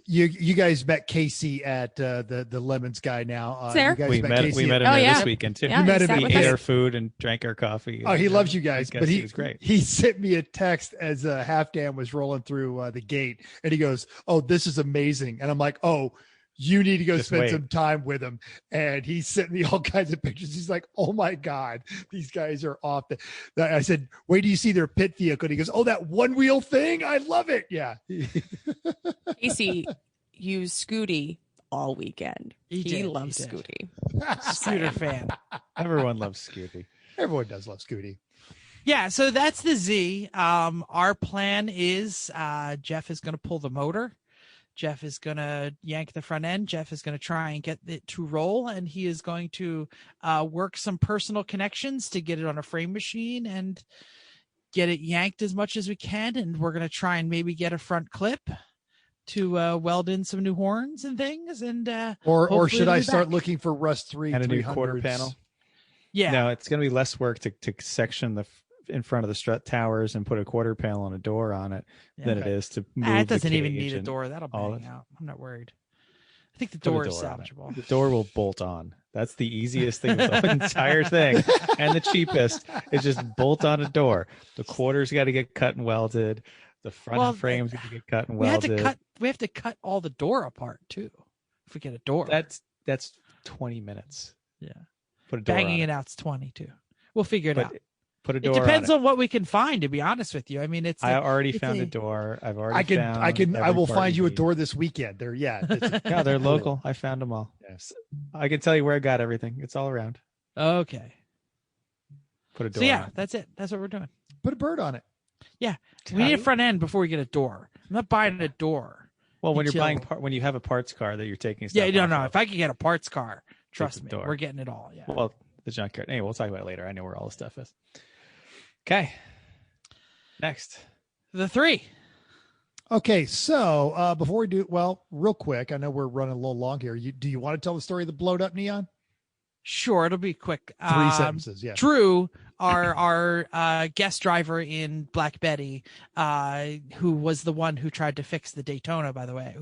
[SPEAKER 2] You guys met Casey at the Lemons guy now.
[SPEAKER 3] We met him there this weekend too.
[SPEAKER 2] Yeah, we met him.
[SPEAKER 3] He ate our food and drank our coffee.
[SPEAKER 2] Oh, he loves you guys. But he
[SPEAKER 3] was great.
[SPEAKER 2] He sent me a text as Halfdan was rolling through the gate, and he goes, "Oh, this is amazing." And I'm like, "Oh, you need to go spend some time with him." And he sent me all kinds of pictures. He's like, "Oh my God, these guys are off." I said, "Wait till you see their pit vehicle." And he goes, "Oh, that one wheel thing. I love it." Yeah.
[SPEAKER 4] Casey used Scooty all weekend. He loves Scooty.
[SPEAKER 1] Scooter fan.
[SPEAKER 3] Everyone loves Scooty.
[SPEAKER 2] Everyone does love Scooty.
[SPEAKER 1] Yeah, so that's the Z. Our plan is Jeff is going to pull the motor. Jeff is going to yank the front end. Jeff is going to try and get it to roll, and he is going to work some personal connections to get it on a frame machine and get it yanked as much as we can. And we're going to try and maybe get a front clip to weld in some new horns and things. And
[SPEAKER 2] or should I start looking for Rust 3
[SPEAKER 3] and a new quarter panel?
[SPEAKER 1] Yeah.
[SPEAKER 3] No, it's going to be less work to section in front of the strut towers and put a quarter panel and a door on it than it is to move
[SPEAKER 1] it doesn't even need a door. That'll bang out. I'm not worried. I think the door is salvageable.
[SPEAKER 3] The door will bolt on. That's the easiest thing with the entire thing, and the cheapest is just bolt on a door. The quarters got to get cut and welded. The front frames got to get cut and welded.
[SPEAKER 1] We have to cut all the door apart too. If we get a door,
[SPEAKER 3] that's 20 minutes.
[SPEAKER 1] Yeah,
[SPEAKER 3] put a door
[SPEAKER 1] banging
[SPEAKER 3] on
[SPEAKER 1] it out's 22. We'll figure it out.
[SPEAKER 3] Put a door.
[SPEAKER 1] It depends on what we can find, to be honest with you. I mean, I
[SPEAKER 3] already found a door. I
[SPEAKER 2] will find you a door this weekend.
[SPEAKER 3] They're local. I found them all. Yes. I can tell you where I got everything. It's all around.
[SPEAKER 1] Okay.
[SPEAKER 3] Put a door. So
[SPEAKER 1] on that's it. That's what we're doing.
[SPEAKER 2] Put a bird on it.
[SPEAKER 1] Yeah. We need a front end before we get a door. I'm not buying a door.
[SPEAKER 3] Well, when you have a parts car that you're taking stuff.
[SPEAKER 1] Yeah, no. If I could get a parts car, trust me, we're getting it all. Yeah.
[SPEAKER 3] Well, the junkyard. Anyway, we'll talk about it later. I know where all the stuff is. Okay. Next.
[SPEAKER 1] The 3.
[SPEAKER 2] Okay, so before we do, real quick, I know we're running a little long here. Do you want to tell the story of the blowed up neon?
[SPEAKER 1] Sure, it'll be quick.
[SPEAKER 2] 3 sentences, yeah.
[SPEAKER 1] Drew, our guest driver in Black Betty, who was the one who tried to fix the Daytona, by the way,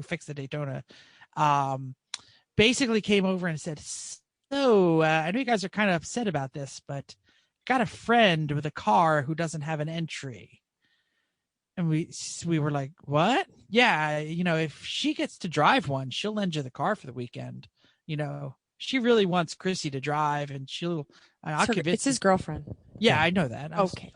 [SPEAKER 1] basically came over and said, "So, I know you guys are kind of upset about this, but got a friend with a car who doesn't have an entry." And we were like, "What?" "Yeah, if she gets to drive one, she'll lend you the car for the weekend. She really wants Chrissy to drive, and
[SPEAKER 4] it's his girlfriend."
[SPEAKER 1] Yeah, I know that.
[SPEAKER 4] Okay.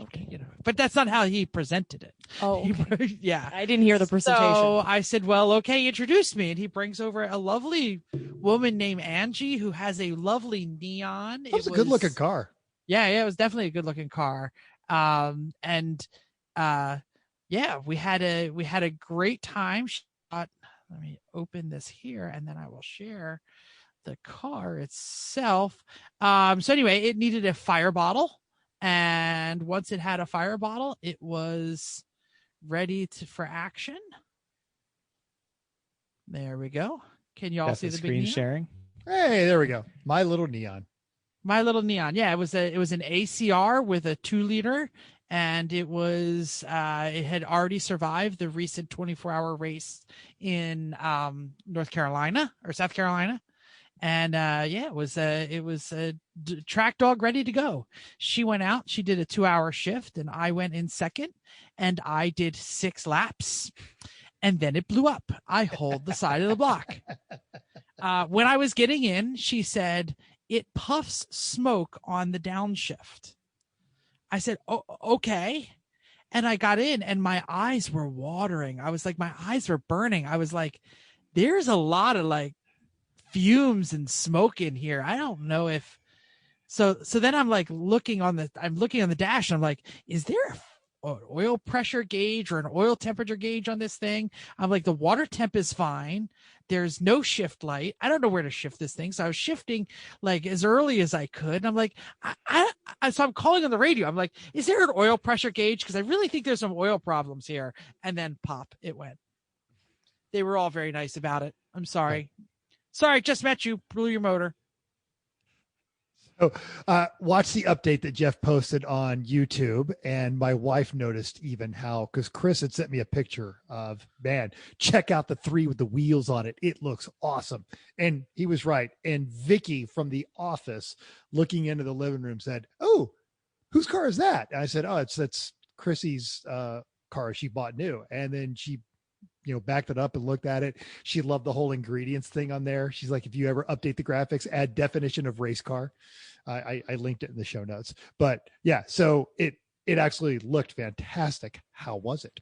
[SPEAKER 1] But that's not how he presented it.
[SPEAKER 4] Oh, okay.
[SPEAKER 1] Yeah.
[SPEAKER 4] I didn't hear the presentation.
[SPEAKER 1] So I said, "Well, okay, introduce me." And he brings over a lovely woman named Angie who has a lovely neon.
[SPEAKER 2] It was a good looking car.
[SPEAKER 1] Yeah, it was definitely a good looking car. We had a great time. Let me open this here and then I will share the car itself. So anyway, it needed a fire bottle, and once it had a fire bottle, it was ready for action. There we go. Can you all see the
[SPEAKER 3] screen
[SPEAKER 1] big
[SPEAKER 3] sharing?
[SPEAKER 2] Hey, there we go. My little neon.
[SPEAKER 1] Yeah, it was an ACR with a 2-liter and it had already survived the recent 24-hour race in North Carolina or South Carolina. And it was a track dog ready to go. She went out, she did a 2-hour shift, and I went in second, and I did 6 laps, and then it blew up. I hauled the side of the block. When I was getting in, she said, "It puffs smoke on the downshift." I said, "Oh, okay." And I got in, and my eyes were watering. I was like, my eyes were burning. I was like, there's a lot of like fumes and smoke in here. I don't know if so then I'm like looking on the dash, and I'm like, is there an oil pressure gauge or an oil temperature gauge on this thing? I'm like, the water temp is fine, there's no shift light, I don't know where to shift this thing. So I was shifting like as early as I could, and I'm like, so I'm calling on the radio. I'm like, is there an oil pressure gauge, because I really think there's some oil problems here. And then pop, it went. They were all very nice about it. I'm sorry. Sorry, just met you. Blew your motor.
[SPEAKER 2] So, watch the update that Jeff posted on YouTube, and my wife noticed even how, because Chris had sent me a picture of, man, check out the 3 with the wheels on it. It looks awesome. And he was right. And Vicky from the office looking into the living room said, "Oh, whose car is that?" And I said, "Oh, that's Chrissy's car. She bought new." And then she backed it up and looked at it. She loved the whole ingredients thing on there. She's like, if you ever update the graphics, add definition of race car. I linked it in the show notes. But yeah, so it actually looked fantastic. How was it?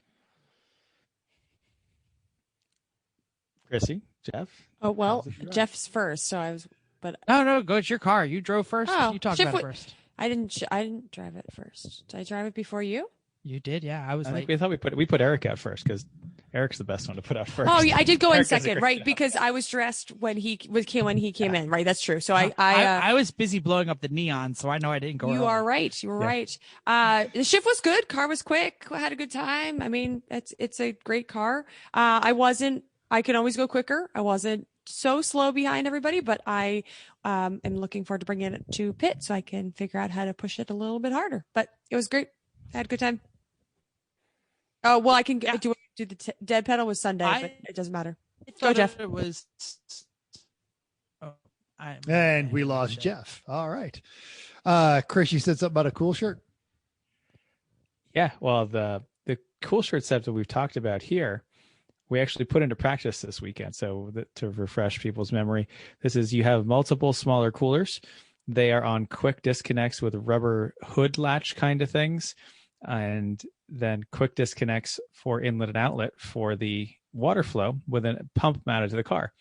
[SPEAKER 3] Chrissy, Jeff?
[SPEAKER 4] Oh, well, Jeff's first. So I was, but
[SPEAKER 1] no, go. It's your car. You drove first.
[SPEAKER 4] Oh,
[SPEAKER 1] you talked about it first.
[SPEAKER 4] I didn't drive it first. Did I drive it before you?
[SPEAKER 1] You did, yeah. I was late.
[SPEAKER 3] We thought we put Eric out first because Eric's the best one to put out first.
[SPEAKER 4] Oh, yeah, I did go in
[SPEAKER 3] Eric
[SPEAKER 4] second, right? Job. Because I was dressed when he came in, right? That's true. So I
[SPEAKER 1] was busy blowing up the neon, so I know I didn't go.
[SPEAKER 4] You
[SPEAKER 1] early.
[SPEAKER 4] are right. You were right. The shift was good. Car was quick. I had a good time. I mean, it's a great car. I can always go quicker. I wasn't so slow behind everybody, but I am looking forward to bringing it to pit so I can figure out how to push it a little bit harder. But it was great. I had a good time. Oh, well, I can do the dead pedal was Sunday, but it doesn't matter. Go, Jeff.
[SPEAKER 1] It was.
[SPEAKER 2] And we lost Jeff. All right. Chris, you said something about a cool shirt.
[SPEAKER 3] Yeah. Well, the cool shirt set that we've talked about here, we actually put into practice this weekend. So to refresh people's memory, this is, you have multiple smaller coolers. They are on quick disconnects with rubber hood latch kind of things. And then quick disconnects for inlet and outlet for the water flow with a pump mounted to the car.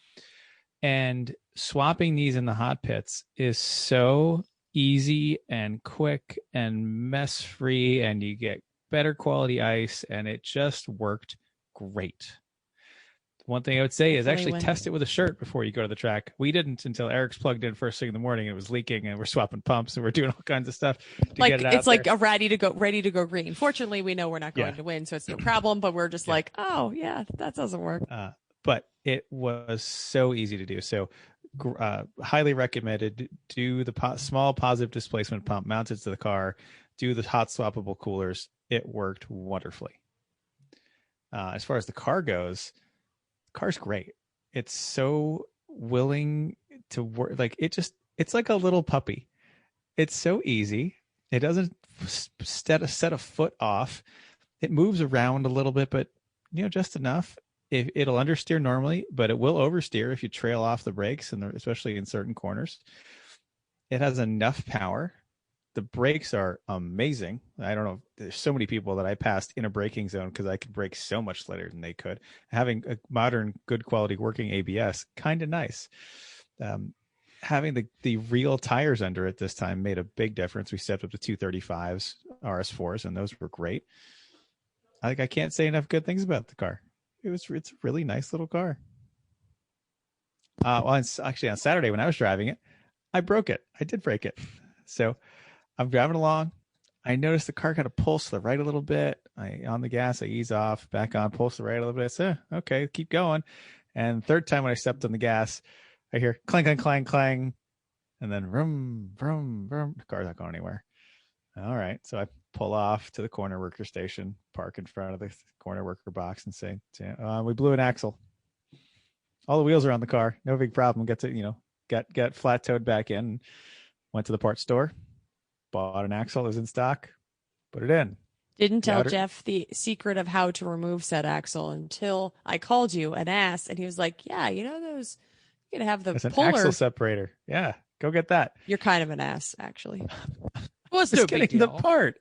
[SPEAKER 3] And swapping these in the hot pits is so easy and quick and mess free, and you get better quality ice, and it just worked great. One thing I would say is actually test it with a shirt before you go to the track. We didn't until Eric's plugged in first thing in the morning. It was leaking, and we're swapping pumps, and we're doing all kinds of stuff to get it out.
[SPEAKER 4] It's like a ready to go green. Fortunately, we know we're not going to win, so it's no problem. But we're just like, oh yeah, that doesn't work.
[SPEAKER 3] But it was so easy to do. So highly recommended. Do the small positive displacement pump mounted to the car. Do the hot swappable coolers. It worked wonderfully. As far as the car goes, car's great. It's so willing to work. Like it's like a little puppy. It's so easy. It doesn't set a foot off. It moves around a little bit, but just enough. It'll understeer normally, but it will oversteer if you trail off the brakes, and especially in certain corners. It has enough power. The brakes are amazing. I don't know. There's so many people that I passed in a braking zone because I could brake so much later than they could. Having a modern, good quality working ABS, kind of nice. Having the real tires under it this time made a big difference. We stepped up to 235s, RS4s, and those were great. I can't say enough good things about the car. It's a really nice little car. Actually, on Saturday when I was driving it, I broke it. I did break it. So I'm driving along. I noticed the car kind of pulse to the right a little bit. On the gas, I ease off, back on, pulse to the right a little bit. I said, okay, keep going. And third time when I stepped on the gas, I hear clang, clang, clang, clang. And then vroom, vroom, vroom. The car's not going anywhere. All right. So I pull off to the corner worker station, park in front of the corner worker box and say, we blew an axle. All the wheels are on the car. No big problem. Get to, get flat towed back in. Went to the parts store, bought an axle. It was in stock. Put it in.
[SPEAKER 4] Didn't tell Jeff the secret of how to remove said axle until I called you and asked. And he was like, yeah, those, you're going to have the
[SPEAKER 3] It's an
[SPEAKER 4] puller
[SPEAKER 3] axle separator. Yeah. Go get that.
[SPEAKER 4] You're kind of an ass, actually.
[SPEAKER 1] Well, it's no big deal.
[SPEAKER 3] The part.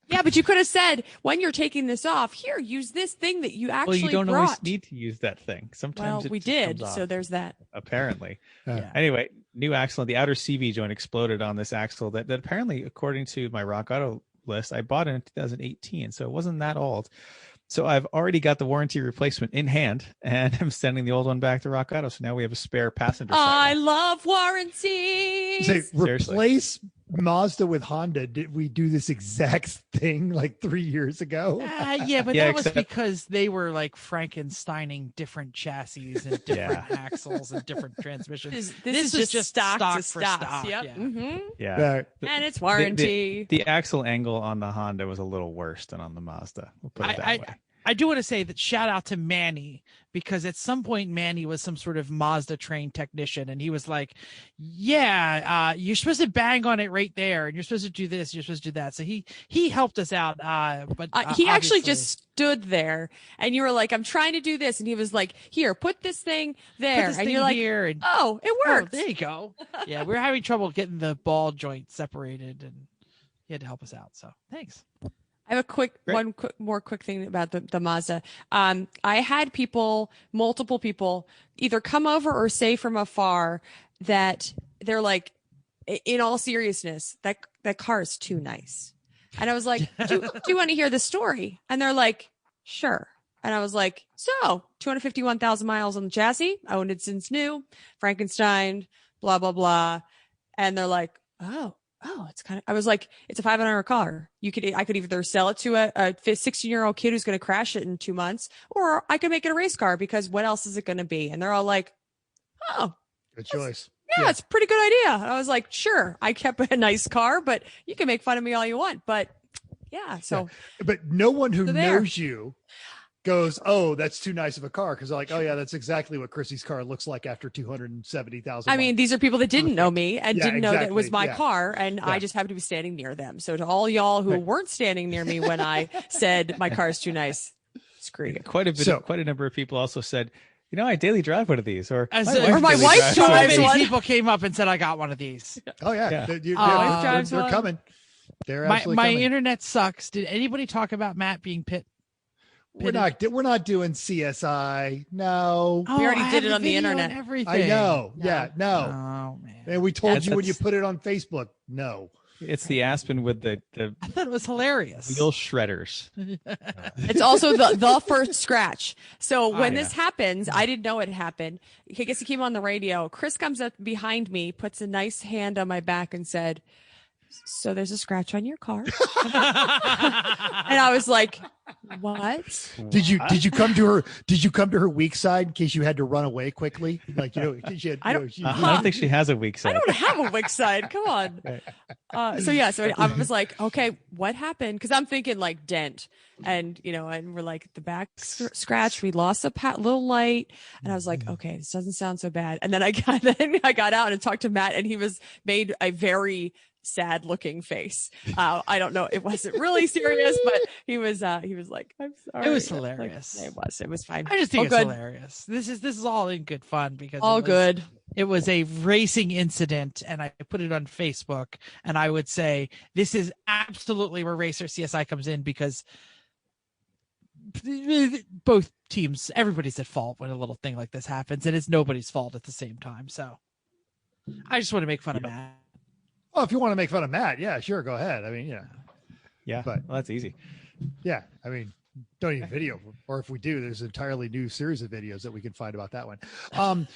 [SPEAKER 4] Yeah, but you could have said, when you're taking this off, here, use this thing that you actually
[SPEAKER 3] you don't
[SPEAKER 4] brought.
[SPEAKER 3] always need to use that thing. Sometimes
[SPEAKER 4] we did, so there's that.
[SPEAKER 3] Apparently.
[SPEAKER 2] Yeah.
[SPEAKER 3] Anyway, new axle. The outer CV joint exploded on this axle that apparently, according to my Rock Auto list, I bought it in 2018, so it wasn't that old. So I've already got the warranty replacement in hand, and I'm sending the old one back to Rock Auto. So now we have a spare passenger side.
[SPEAKER 4] I love warranties.
[SPEAKER 2] Say, replace Mazda with Honda. Did we do this exact thing like 3 years ago?
[SPEAKER 1] Yeah, but that was because they were like Frankensteining different chassis and different axles and different transmissions.
[SPEAKER 4] This is just stock for stock.
[SPEAKER 1] Yep.
[SPEAKER 4] Yeah. Mm-hmm.
[SPEAKER 3] Yeah.
[SPEAKER 4] And it's warranty.
[SPEAKER 3] The axle angle on the Honda was a little worse than on the Mazda. We'll put it that way.
[SPEAKER 1] I do want to say that shout out to Manny, because at some point Manny was some sort of Mazda trained technician, and he was like, you're supposed to bang on it right there, and you're supposed to do this, you're supposed to do that. So he helped us out. But
[SPEAKER 4] he actually just stood there, and you were like, I'm trying to do this, and he was like, here, put this thing there, and you're like,
[SPEAKER 1] here, and,
[SPEAKER 4] oh, it worked.
[SPEAKER 1] There you go. Yeah, we were having trouble getting the ball joint separated, and he had to help us out. So thanks.
[SPEAKER 4] I have one more quick thing about the Mazda. I had multiple people either come over or say from afar that they're like, in all seriousness, that car is too nice. And I was like, do you want to hear the story? And they're like, sure. And I was like, so 251,000 miles on the chassis. I owned it since new. Frankenstein, blah, blah, blah. And they're like, oh, it's kind of, I was like, it's a $500 car. I could either sell it to a 16-year-old kid who's going to crash it in 2 months, or I could make it a race car, because what else is it going to be? And they're all like, oh,
[SPEAKER 2] good choice.
[SPEAKER 4] Yeah, it's a pretty good idea. And I was like, sure, I kept a nice car, but you can make fun of me all you want. But yeah, so. Yeah.
[SPEAKER 2] But no one who knows you goes, oh, that's too nice of a car, because they're like, oh yeah, that's exactly what Chrissy's car looks like after 270,000.
[SPEAKER 4] I mean, these are people that didn't know me and didn't know that it was my car, and I just happened to be standing near them. So to all y'all who weren't standing near me when I said my car's too nice, screw you.
[SPEAKER 3] Quite a number of people also said, I daily drive one of these, or
[SPEAKER 4] my wife drives one.
[SPEAKER 1] People came up and said, I got one of these.
[SPEAKER 2] Oh yeah,
[SPEAKER 4] yeah.
[SPEAKER 2] They're coming. They're absolutely
[SPEAKER 1] my
[SPEAKER 2] coming.
[SPEAKER 1] internet sucks. Did anybody talk about Matt being pitted?
[SPEAKER 2] We're not doing CSI. No.
[SPEAKER 4] We already did it on the internet.
[SPEAKER 1] Everything.
[SPEAKER 2] I know. Yeah. No.
[SPEAKER 1] Oh man.
[SPEAKER 2] And we told you when you put it on Facebook. No.
[SPEAKER 3] It's the Aspen with the
[SPEAKER 1] I thought it was hilarious.
[SPEAKER 3] Wheel shredders.
[SPEAKER 4] It's also the first scratch. So when this happens, I didn't know it happened. I guess he came on the radio. Chris comes up behind me, puts a nice hand on my back, and said, so there's a scratch on your car. And I was like, what?
[SPEAKER 2] Did you come to her weak side in case you had to run away quickly? Like, I
[SPEAKER 3] don't think she has a weak side.
[SPEAKER 4] I don't have a weak side. Come on. So I was like, okay, what happened? Cause I'm thinking like dent, and and we're like the back scratch. We lost a little light, and I was like, okay, this doesn't sound so bad. And then I got out and talked to Matt, and he made a very sad looking face. I don't know. It wasn't really serious, but he was like, I'm sorry.
[SPEAKER 1] It was hilarious.
[SPEAKER 4] Like, it was fine.
[SPEAKER 1] I just think it's hilarious. This is all in good fun, because
[SPEAKER 4] good.
[SPEAKER 1] It was a racing incident, and I put it on Facebook, and I would say this is absolutely where Racer CSI comes in, because both teams, everybody's at fault when a little thing like this happens, and it's nobody's fault at the same time. So I just want to make fun of Matt.
[SPEAKER 2] Oh, if you want to make fun of Matt, yeah, sure, go ahead. I mean,
[SPEAKER 3] yeah, but that's easy.
[SPEAKER 2] Yeah, I mean, don't even video, or if we do, there's an entirely new series of videos that we can find about that one.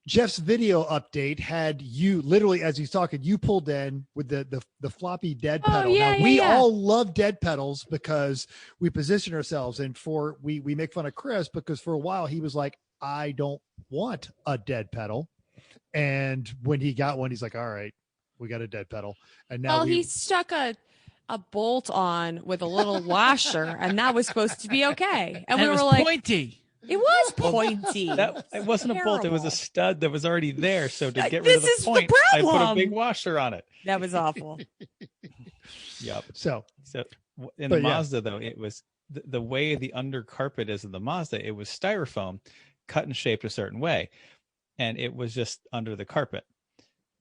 [SPEAKER 2] Jeff's video update had you literally, as he's talking, you pulled in with the floppy dead pedal. Now, we all love dead pedals because we position ourselves, and we make fun of Chris because for a while he was like, I don't want a dead pedal, and when he got one, he's like, all right, we got a dead pedal. And now
[SPEAKER 4] he stuck a a bolt on with a little washer, and that was supposed to be okay. And we
[SPEAKER 1] it
[SPEAKER 4] were
[SPEAKER 1] was
[SPEAKER 4] like,
[SPEAKER 1] pointy.
[SPEAKER 4] it was pointy.
[SPEAKER 3] It wasn't a bolt; it was a stud that was already there. So to get rid
[SPEAKER 4] This
[SPEAKER 3] of the
[SPEAKER 4] is the
[SPEAKER 3] point, I put a
[SPEAKER 4] problem.
[SPEAKER 3] big washer on it.
[SPEAKER 4] That was awful.
[SPEAKER 3] Yep.
[SPEAKER 2] So
[SPEAKER 3] in the Mazda, though, it was the way the under carpet is in the Mazda. It was styrofoam cut and shaped a certain way, and it was just under the carpet.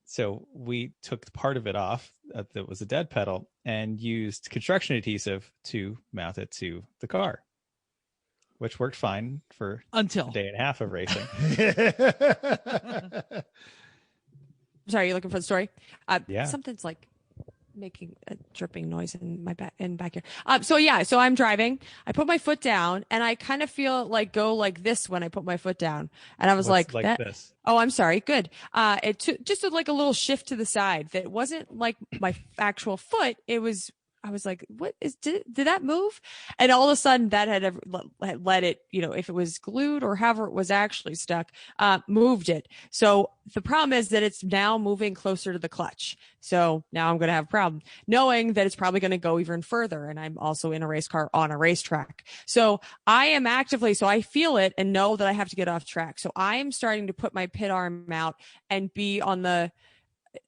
[SPEAKER 3] So we took part of it off that was a dead pedal and used construction adhesive to mount it to the car, which worked fine for
[SPEAKER 1] until
[SPEAKER 3] a day and a half of racing.
[SPEAKER 4] Sorry, you looking for the story?
[SPEAKER 3] Yeah.
[SPEAKER 4] Something's like making a dripping noise in my back here. So I'm driving. I put my foot down, and I kind of feel like go like this when I put my foot down. And I was like
[SPEAKER 3] this.
[SPEAKER 4] Oh, I'm sorry. Good. Just like a little shift to the side. That wasn't like my actual foot. I was like, did that move? And all of a sudden that had let it, if it was glued or however it was actually stuck, moved it. So the problem is that it's now moving closer to the clutch. So now I'm going to have a problem knowing that it's probably going to go even further. And I'm also in a race car on a racetrack. So I am so I feel it and know that I have to get off track. So I am starting to put my pit arm out and be on the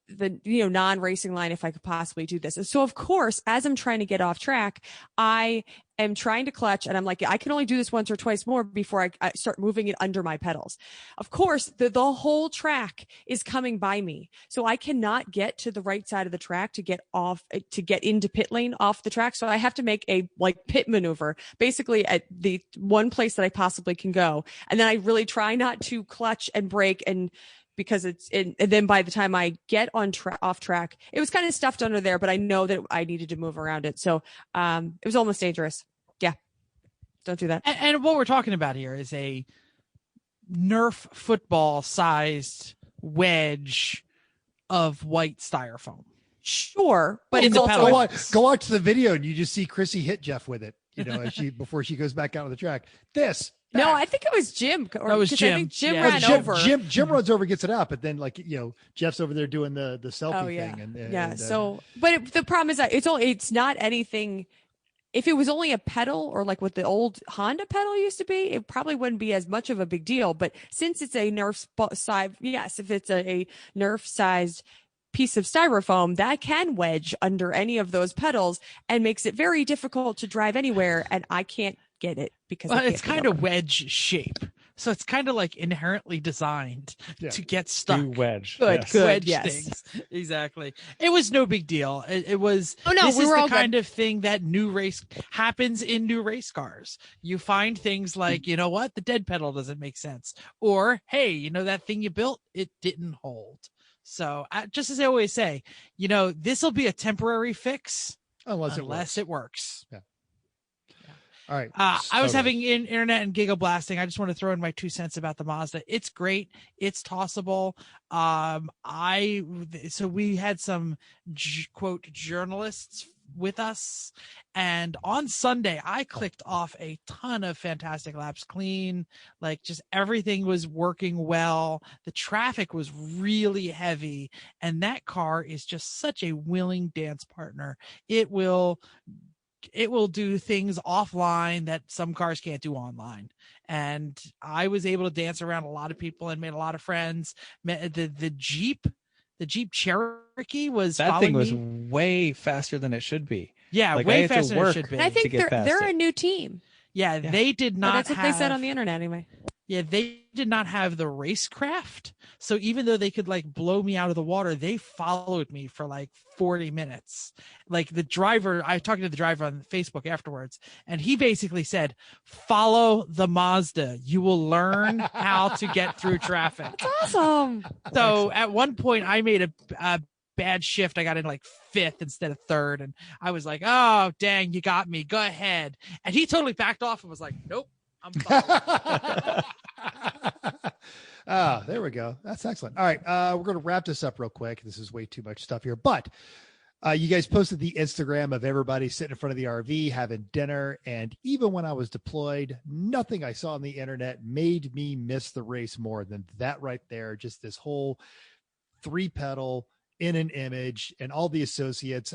[SPEAKER 4] non-racing line if I could possibly do this. And so of course, as I'm trying to get off track, I am trying to clutch, and I'm like, I can only do this once or twice more before I start moving it under my pedals. Of course, the whole track is coming by me. So I cannot get to the right side of the track to get into pit lane off the track. So I have to make a pit maneuver basically at the one place that I possibly can go. And then I really try not to clutch and brake because and then by the time I get off track, it was kind of stuffed under there, but I know that I needed to move around it. So it was almost dangerous. Yeah. Don't do that.
[SPEAKER 1] And what we're talking about here is a Nerf football sized wedge of white styrofoam.
[SPEAKER 4] Sure. But
[SPEAKER 1] it's
[SPEAKER 2] go watch the video and you just see Chrissy hit Jeff with it, before she goes back out on the track.
[SPEAKER 4] No, I think it was Jim.
[SPEAKER 1] That was Jim.
[SPEAKER 4] I think Jim ran over.
[SPEAKER 2] Jim runs over, gets it out, but then Jeff's over there doing the selfie thing.
[SPEAKER 4] But the problem is that it's not anything. If it was only a pedal or like what the old Honda pedal used to be, it probably wouldn't be as much of a big deal. But since it's a Nerf size, yes, if it's a Nerf sized piece of styrofoam, that can wedge under any of those pedals and makes it very difficult to drive anywhere. And I can't get it because
[SPEAKER 1] it's kind of wedge shape, so it's kind of like inherently designed to get stuck.
[SPEAKER 3] To wedge,
[SPEAKER 1] good, wedge things. Exactly. It was no big deal. It was.
[SPEAKER 4] Oh no,
[SPEAKER 1] this
[SPEAKER 4] we
[SPEAKER 1] is
[SPEAKER 4] were
[SPEAKER 1] the
[SPEAKER 4] all
[SPEAKER 1] kind of thing that happens in new race cars. You find things like, the dead pedal doesn't make sense, or hey, that thing you built, it didn't hold. So just as I always say, this will be a temporary fix unless it works.
[SPEAKER 2] Yeah. All right.
[SPEAKER 1] I was having internet and gigablasting. I just want to throw in my 2 cents about the Mazda. It's great. It's tossable. So we had some quote journalists with us, and on Sunday I clicked off a ton of fantastic laps, clean, just everything was working well. The traffic was really heavy, and that car is just such a willing dance partner. It will do things offline that some cars can't do online. And I was able to dance around a lot of people and made a lot of friends. The Jeep Cherokee was
[SPEAKER 3] way faster than it should be.
[SPEAKER 1] Yeah, way faster than it should be.
[SPEAKER 4] And I think they're a new team.
[SPEAKER 1] Yeah, they did not.
[SPEAKER 4] That's what they said on the internet anyway.
[SPEAKER 1] Yeah, they did not have the racecraft. So even though they could blow me out of the water, they followed me for 40 minutes. I talked to the driver on Facebook afterwards, and he basically said, follow the Mazda. You will learn how to get through traffic.
[SPEAKER 4] That's awesome.
[SPEAKER 1] So at one point I made a bad shift. I got in 5th instead of 3rd. And I was like, oh, dang, you got me. Go ahead. And he totally backed off and was like, nope. I'm fine.
[SPEAKER 2] There we go. That's excellent. All right. We're going to wrap this up real quick. This is way too much stuff here, but you guys posted the Instagram of everybody sitting in front of the RV, having dinner. And even when I was deployed, nothing I saw on the internet made me miss the race more than that right there. Just this whole 3-pedal in an image, and all the associates,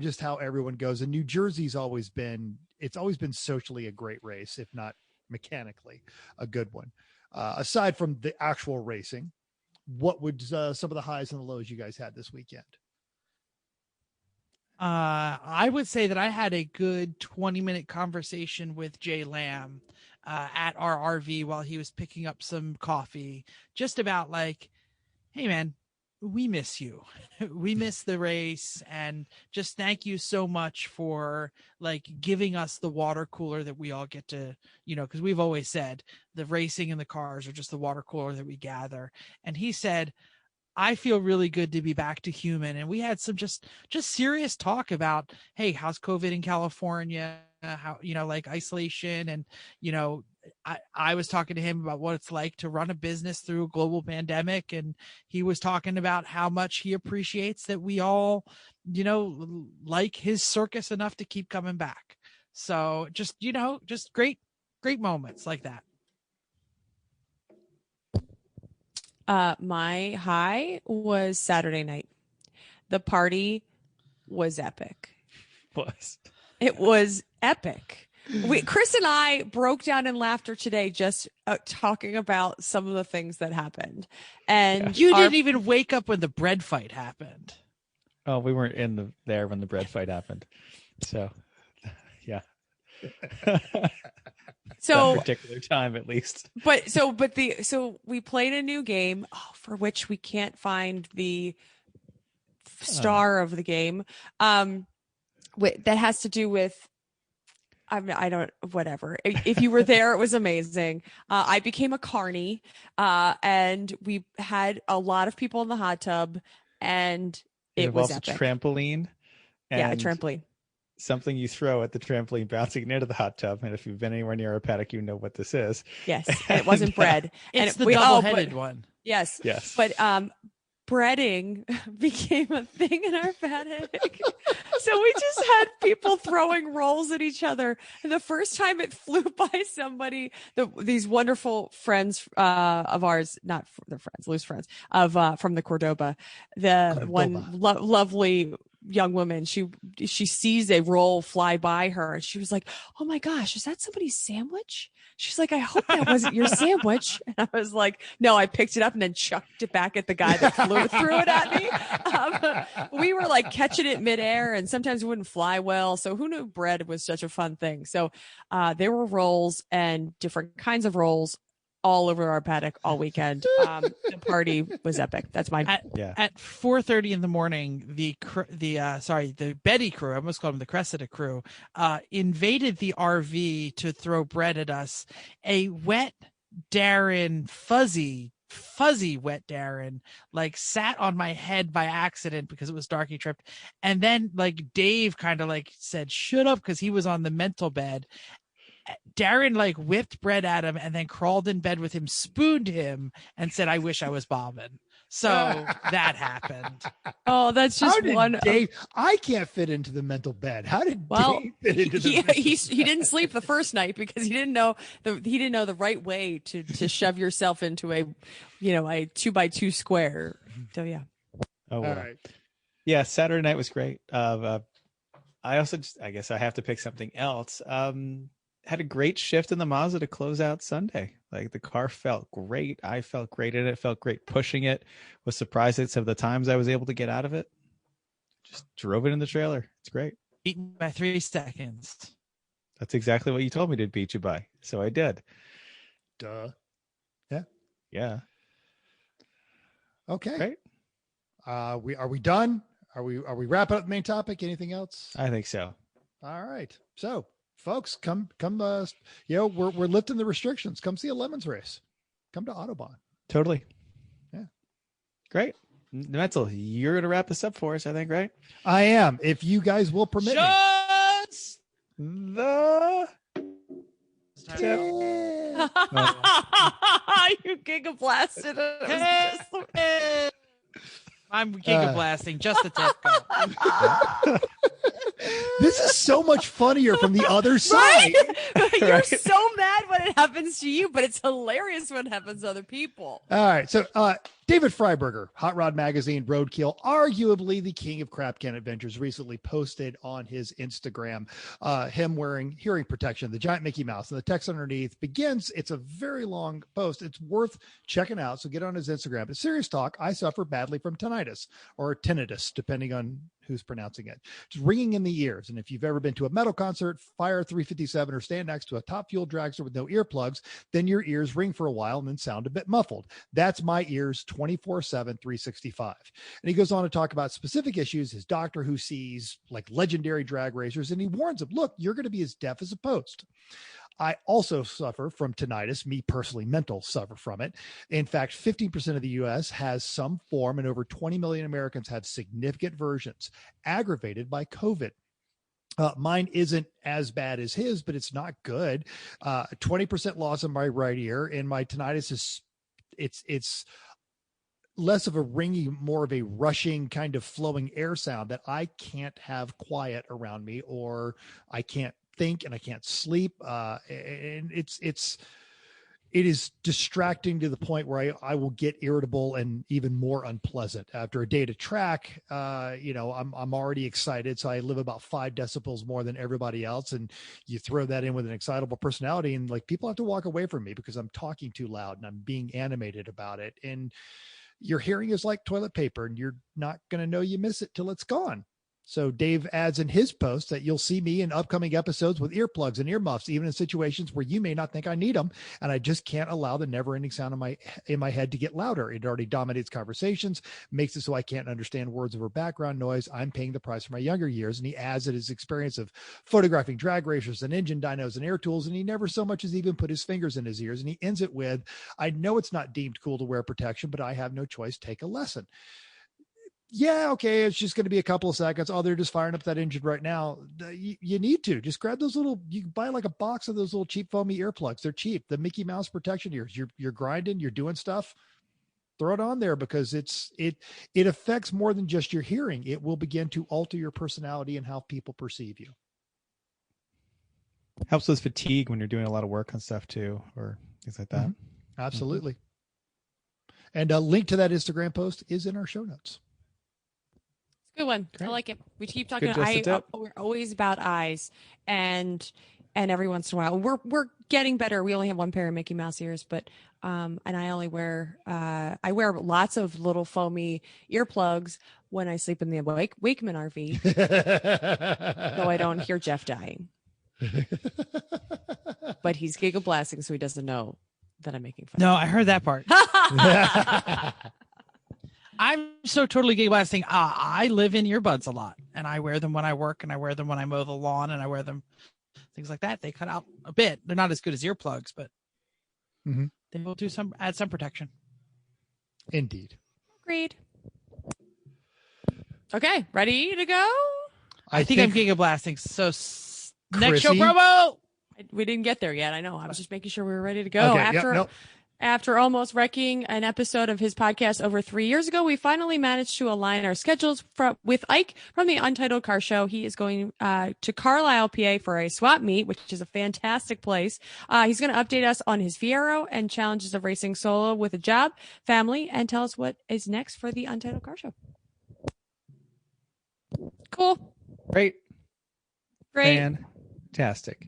[SPEAKER 2] just how everyone goes. And New Jersey's always been socially a great race, if not mechanically a good one. Aside from the actual racing, what would some of the highs and the lows you guys had this weekend?
[SPEAKER 1] I would say that I had a good 20-minute conversation with Jay Lamb at our RV while he was picking up some coffee, just about like, hey man, we miss you. We miss the race, and just thank you so much for like giving us the water cooler that we all get to, because we've always said the racing and the cars are just the water cooler that we gather. And he said, I feel really good to be back to human. And we had some just serious talk about, hey, how's COVID in California? How, like isolation. And, I was talking to him about what it's like to run a business through a global pandemic. And he was talking about how much he appreciates that we all, like his circus enough to keep coming back. So just great moments like that.
[SPEAKER 4] My high was Saturday night. The party was epic. It was epic. Chris and I broke down in laughter today, just talking about some of the things that happened. And
[SPEAKER 1] you didn't even wake up when the bread fight happened.
[SPEAKER 3] Oh, we weren't there when the bread fight happened. So, yeah.
[SPEAKER 4] So
[SPEAKER 3] that particular time, at least.
[SPEAKER 4] So we played a new game for which we can't find the star of the game. That has to do with, whatever. If you were there, it was amazing. I became a carnie, and we had a lot of people in the hot tub, and it was epic.
[SPEAKER 3] A trampoline.
[SPEAKER 4] Yeah, a trampoline.
[SPEAKER 3] Something you throw at the trampoline bouncing into the hot tub. And if you've been anywhere near a paddock, you know what this is.
[SPEAKER 4] Yes. And it wasn't bread.
[SPEAKER 1] It's the double-headed one.
[SPEAKER 4] Yes.
[SPEAKER 3] Yes.
[SPEAKER 4] But breading became a thing in our paddock. So we just had people throwing rolls at each other. And the first time it flew by somebody, these wonderful friends of ours, not their friends, loose friends from the Cordoba, lovely young woman, she sees a roll fly by her, and she was like, oh my gosh, is that somebody's sandwich? She's like, I hope that wasn't your sandwich. And I was like, no, I picked it up and then chucked it back at the guy that threw it at me. We were like catching it midair, and sometimes it wouldn't fly well. So who knew bread was such a fun thing? So there were rolls and different kinds of rolls all over our paddock all weekend. The party was epic. That's mine.
[SPEAKER 1] At 4:30 in the morning, the Betty crew, I almost called them the Cressida crew, invaded the RV to throw bread at us. A wet Darren, fuzzy wet Darren, like sat on my head by accident because it was dark. He tripped, and then like Dave kind of like said, "Shut up," because he was on the mental bed. Darren like whipped bread at him and then crawled in bed with him, spooned him, and said, I wish I was bombing. So that happened.
[SPEAKER 4] Oh, that's just one.
[SPEAKER 2] Dave, I can't fit into the mental bed. How did Dave fit into the
[SPEAKER 4] he didn't sleep the first night because he didn't know the right way to shove yourself into a 2x2 square. So yeah.
[SPEAKER 3] Oh, wow.
[SPEAKER 2] All right.
[SPEAKER 3] Yeah, Saturday night was great. I also I guess I have to pick something else. Had a great shift in the Mazda to close out Sunday. Like the car felt great. I felt great in it. Felt great pushing it. Was surprised at some of the times I was able to get out of it. Just drove it in the trailer. It's great.
[SPEAKER 1] Beat me by 3 seconds.
[SPEAKER 3] That's exactly what you told me to beat you by. So I did.
[SPEAKER 2] Duh. Yeah.
[SPEAKER 3] Yeah.
[SPEAKER 2] Okay.
[SPEAKER 3] Great.
[SPEAKER 2] Are we done? Are we wrapping up the main topic? Anything else?
[SPEAKER 3] I think so.
[SPEAKER 2] All right. So folks, come, we're lifting the restrictions. Come see a Lemons race. Come to Autobahn.
[SPEAKER 3] Totally.
[SPEAKER 2] Yeah.
[SPEAKER 3] Great. Metzel, you're going to wrap this up for us, I think, right?
[SPEAKER 2] I am. If you guys will permit me.
[SPEAKER 1] Just
[SPEAKER 3] the tip.
[SPEAKER 4] You gigablasted it.
[SPEAKER 1] I'm gigablasting just the tip.
[SPEAKER 2] This is so much funnier from the other side.
[SPEAKER 4] Right? You're so mad when it happens to you, but it's hilarious when it happens to other people.
[SPEAKER 2] All right. So David Freiberger, Hot Rod Magazine, Roadkill, arguably the king of crap can adventures, recently posted on his Instagram him wearing hearing protection, the giant Mickey Mouse. And the text underneath begins, it's a very long post. It's worth checking out. So get on his Instagram. But serious talk, I suffer badly from tinnitus or tinnitus, depending on who's pronouncing it. Just ringing in the ears. And if you've ever been to a metal concert, fire 357, or stand next to a top fuel dragster with no earplugs, then your ears ring for a while and then sound a bit muffled. That's my ears 24/7, 365. And he goes on to talk about specific issues, his doctor who sees like legendary drag racers, and he warns him, look, you're going to be as deaf as a post. I also suffer from tinnitus, me personally, mental suffer from it. In fact, 15% of the US has some form, and over 20 million Americans have significant versions, aggravated by COVID. Mine isn't as bad as his, but it's not good. 20% loss in my right ear, and my tinnitus is, it's less of a ringing, more of a rushing kind of flowing air sound that I can't have quiet around me, or I can't think and I can't sleep. And it is distracting to the point where I will get irritable and even more unpleasant after a day to track. I'm already excited. So I live about 5 decibels more than everybody else. And you throw that in with an excitable personality, and like people have to walk away from me because I'm talking too loud and I'm being animated about it. And your hearing is like toilet paper, and you're not going to know you miss it till it's gone. So Dave adds in his post that you'll see me in upcoming episodes with earplugs and earmuffs, even in situations where you may not think I need them. And I just can't allow the never-ending sound in my head to get louder. It already dominates conversations, makes it so I can't understand words over background noise. I'm paying the price for my younger years. And he adds that his experience of photographing drag racers and engine dynos and air tools, and he never so much as even put his fingers in his ears. And he ends it with, I know it's not deemed cool to wear protection, but I have no choice. Take a lesson. Yeah, okay, it's just going to be a couple of seconds. Oh, they're just firing up that engine right now. You need to just grab those little, you can buy like a box of those little cheap foamy earplugs. They're cheap. The Mickey Mouse protection ears. You're grinding, you're doing stuff. Throw it on there, because it affects more than just your hearing. It will begin to alter your personality and how people perceive you.
[SPEAKER 3] Helps with fatigue when you're doing a lot of work on stuff too, or things like that.
[SPEAKER 2] Mm-hmm. Absolutely. Mm-hmm. And a link to that Instagram post is in our show notes.
[SPEAKER 4] Good one.
[SPEAKER 3] Great.
[SPEAKER 4] I like it. We keep talking. We're always about eyes, and every once in a while we're getting better. We only have one pair of Mickey Mouse ears, but and I only wear I wear lots of little foamy earplugs when I sleep in the Wakeman RV, so I don't hear Jeff dying. But he's gigablasting, so he doesn't know that I'm making fun.
[SPEAKER 1] No, I heard that part. I'm so totally gigablasting. I live in earbuds a lot, and I wear them when I work, and I wear them when I mow the lawn, and I wear them things like that. They cut out a bit. They're not as good as earplugs, but they will add some protection.
[SPEAKER 2] Indeed.
[SPEAKER 4] Agreed. Okay, ready to go?
[SPEAKER 2] I
[SPEAKER 1] think I'm gigablasting. So next
[SPEAKER 2] Chrissy?
[SPEAKER 1] show promo.
[SPEAKER 4] We didn't get there yet. I know. I was just making sure we were ready to go.
[SPEAKER 2] Okay,
[SPEAKER 4] After almost wrecking an episode of his podcast over 3 years ago, we finally managed to align our schedules with Ike from the Untitled Car Show. He is going to Carlisle, PA for a swap meet, which is a fantastic place. He's going to update us on his Fiero and challenges of racing solo with a job, family, and tell us what is next for the Untitled Car Show. Cool.
[SPEAKER 3] Great.
[SPEAKER 4] Fantastic.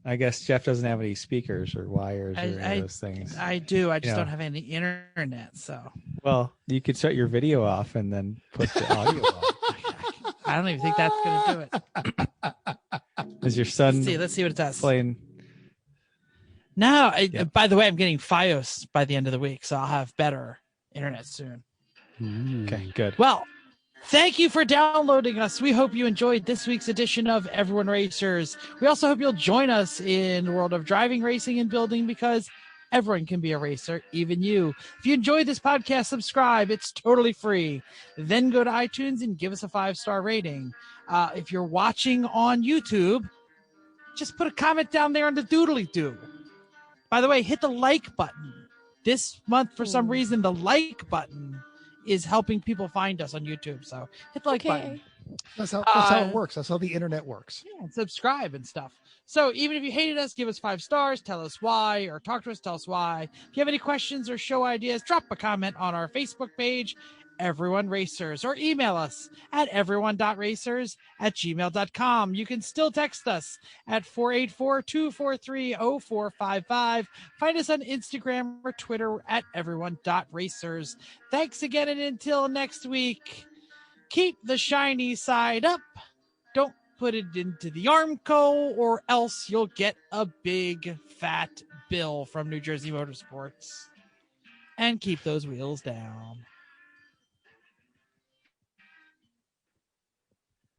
[SPEAKER 3] I guess Jeff doesn't have any speakers or wires or any of those things.
[SPEAKER 1] I do. I just don't have any internet. So,
[SPEAKER 3] well, you could shut your video off and then put the audio on.
[SPEAKER 1] I don't even think that's going to do it.
[SPEAKER 3] Is your son?
[SPEAKER 1] Let's see what it does.
[SPEAKER 3] Playing.
[SPEAKER 1] No. By the way, I'm getting FiOS by the end of the week, so I'll have better internet soon.
[SPEAKER 3] Okay, good.
[SPEAKER 1] Well, thank you for downloading us. We hope you enjoyed this week's edition of Everyone Racers. We also hope you'll join us in the world of driving, racing, and building, because everyone can be a racer, even you. If you enjoyed this podcast, subscribe. It's totally free. Then go to iTunes and give us a 5-star rating. If you're watching on YouTube, just put a comment down there on the doodly-doo. By the way, hit the like button. This month, for some reason, the like button is helping people find us on YouTube. So hit the like button.
[SPEAKER 2] That's how it works. That's how the internet works.
[SPEAKER 1] Yeah, and subscribe and stuff. So even if you hated us, give us 5 stars, tell us why, or talk to us, tell us why. If you have any questions or show ideas, drop a comment on our Facebook page, Everyone Racers, or email us at everyone.racers@gmail.com. You can still text us at 484-243-0455. Find us on Instagram or Twitter at everyone.racers. Thanks again, and until next week, keep the shiny side up. Don't put it into the Armco, or else you'll get a big fat bill from New Jersey Motorsports. And keep those wheels down.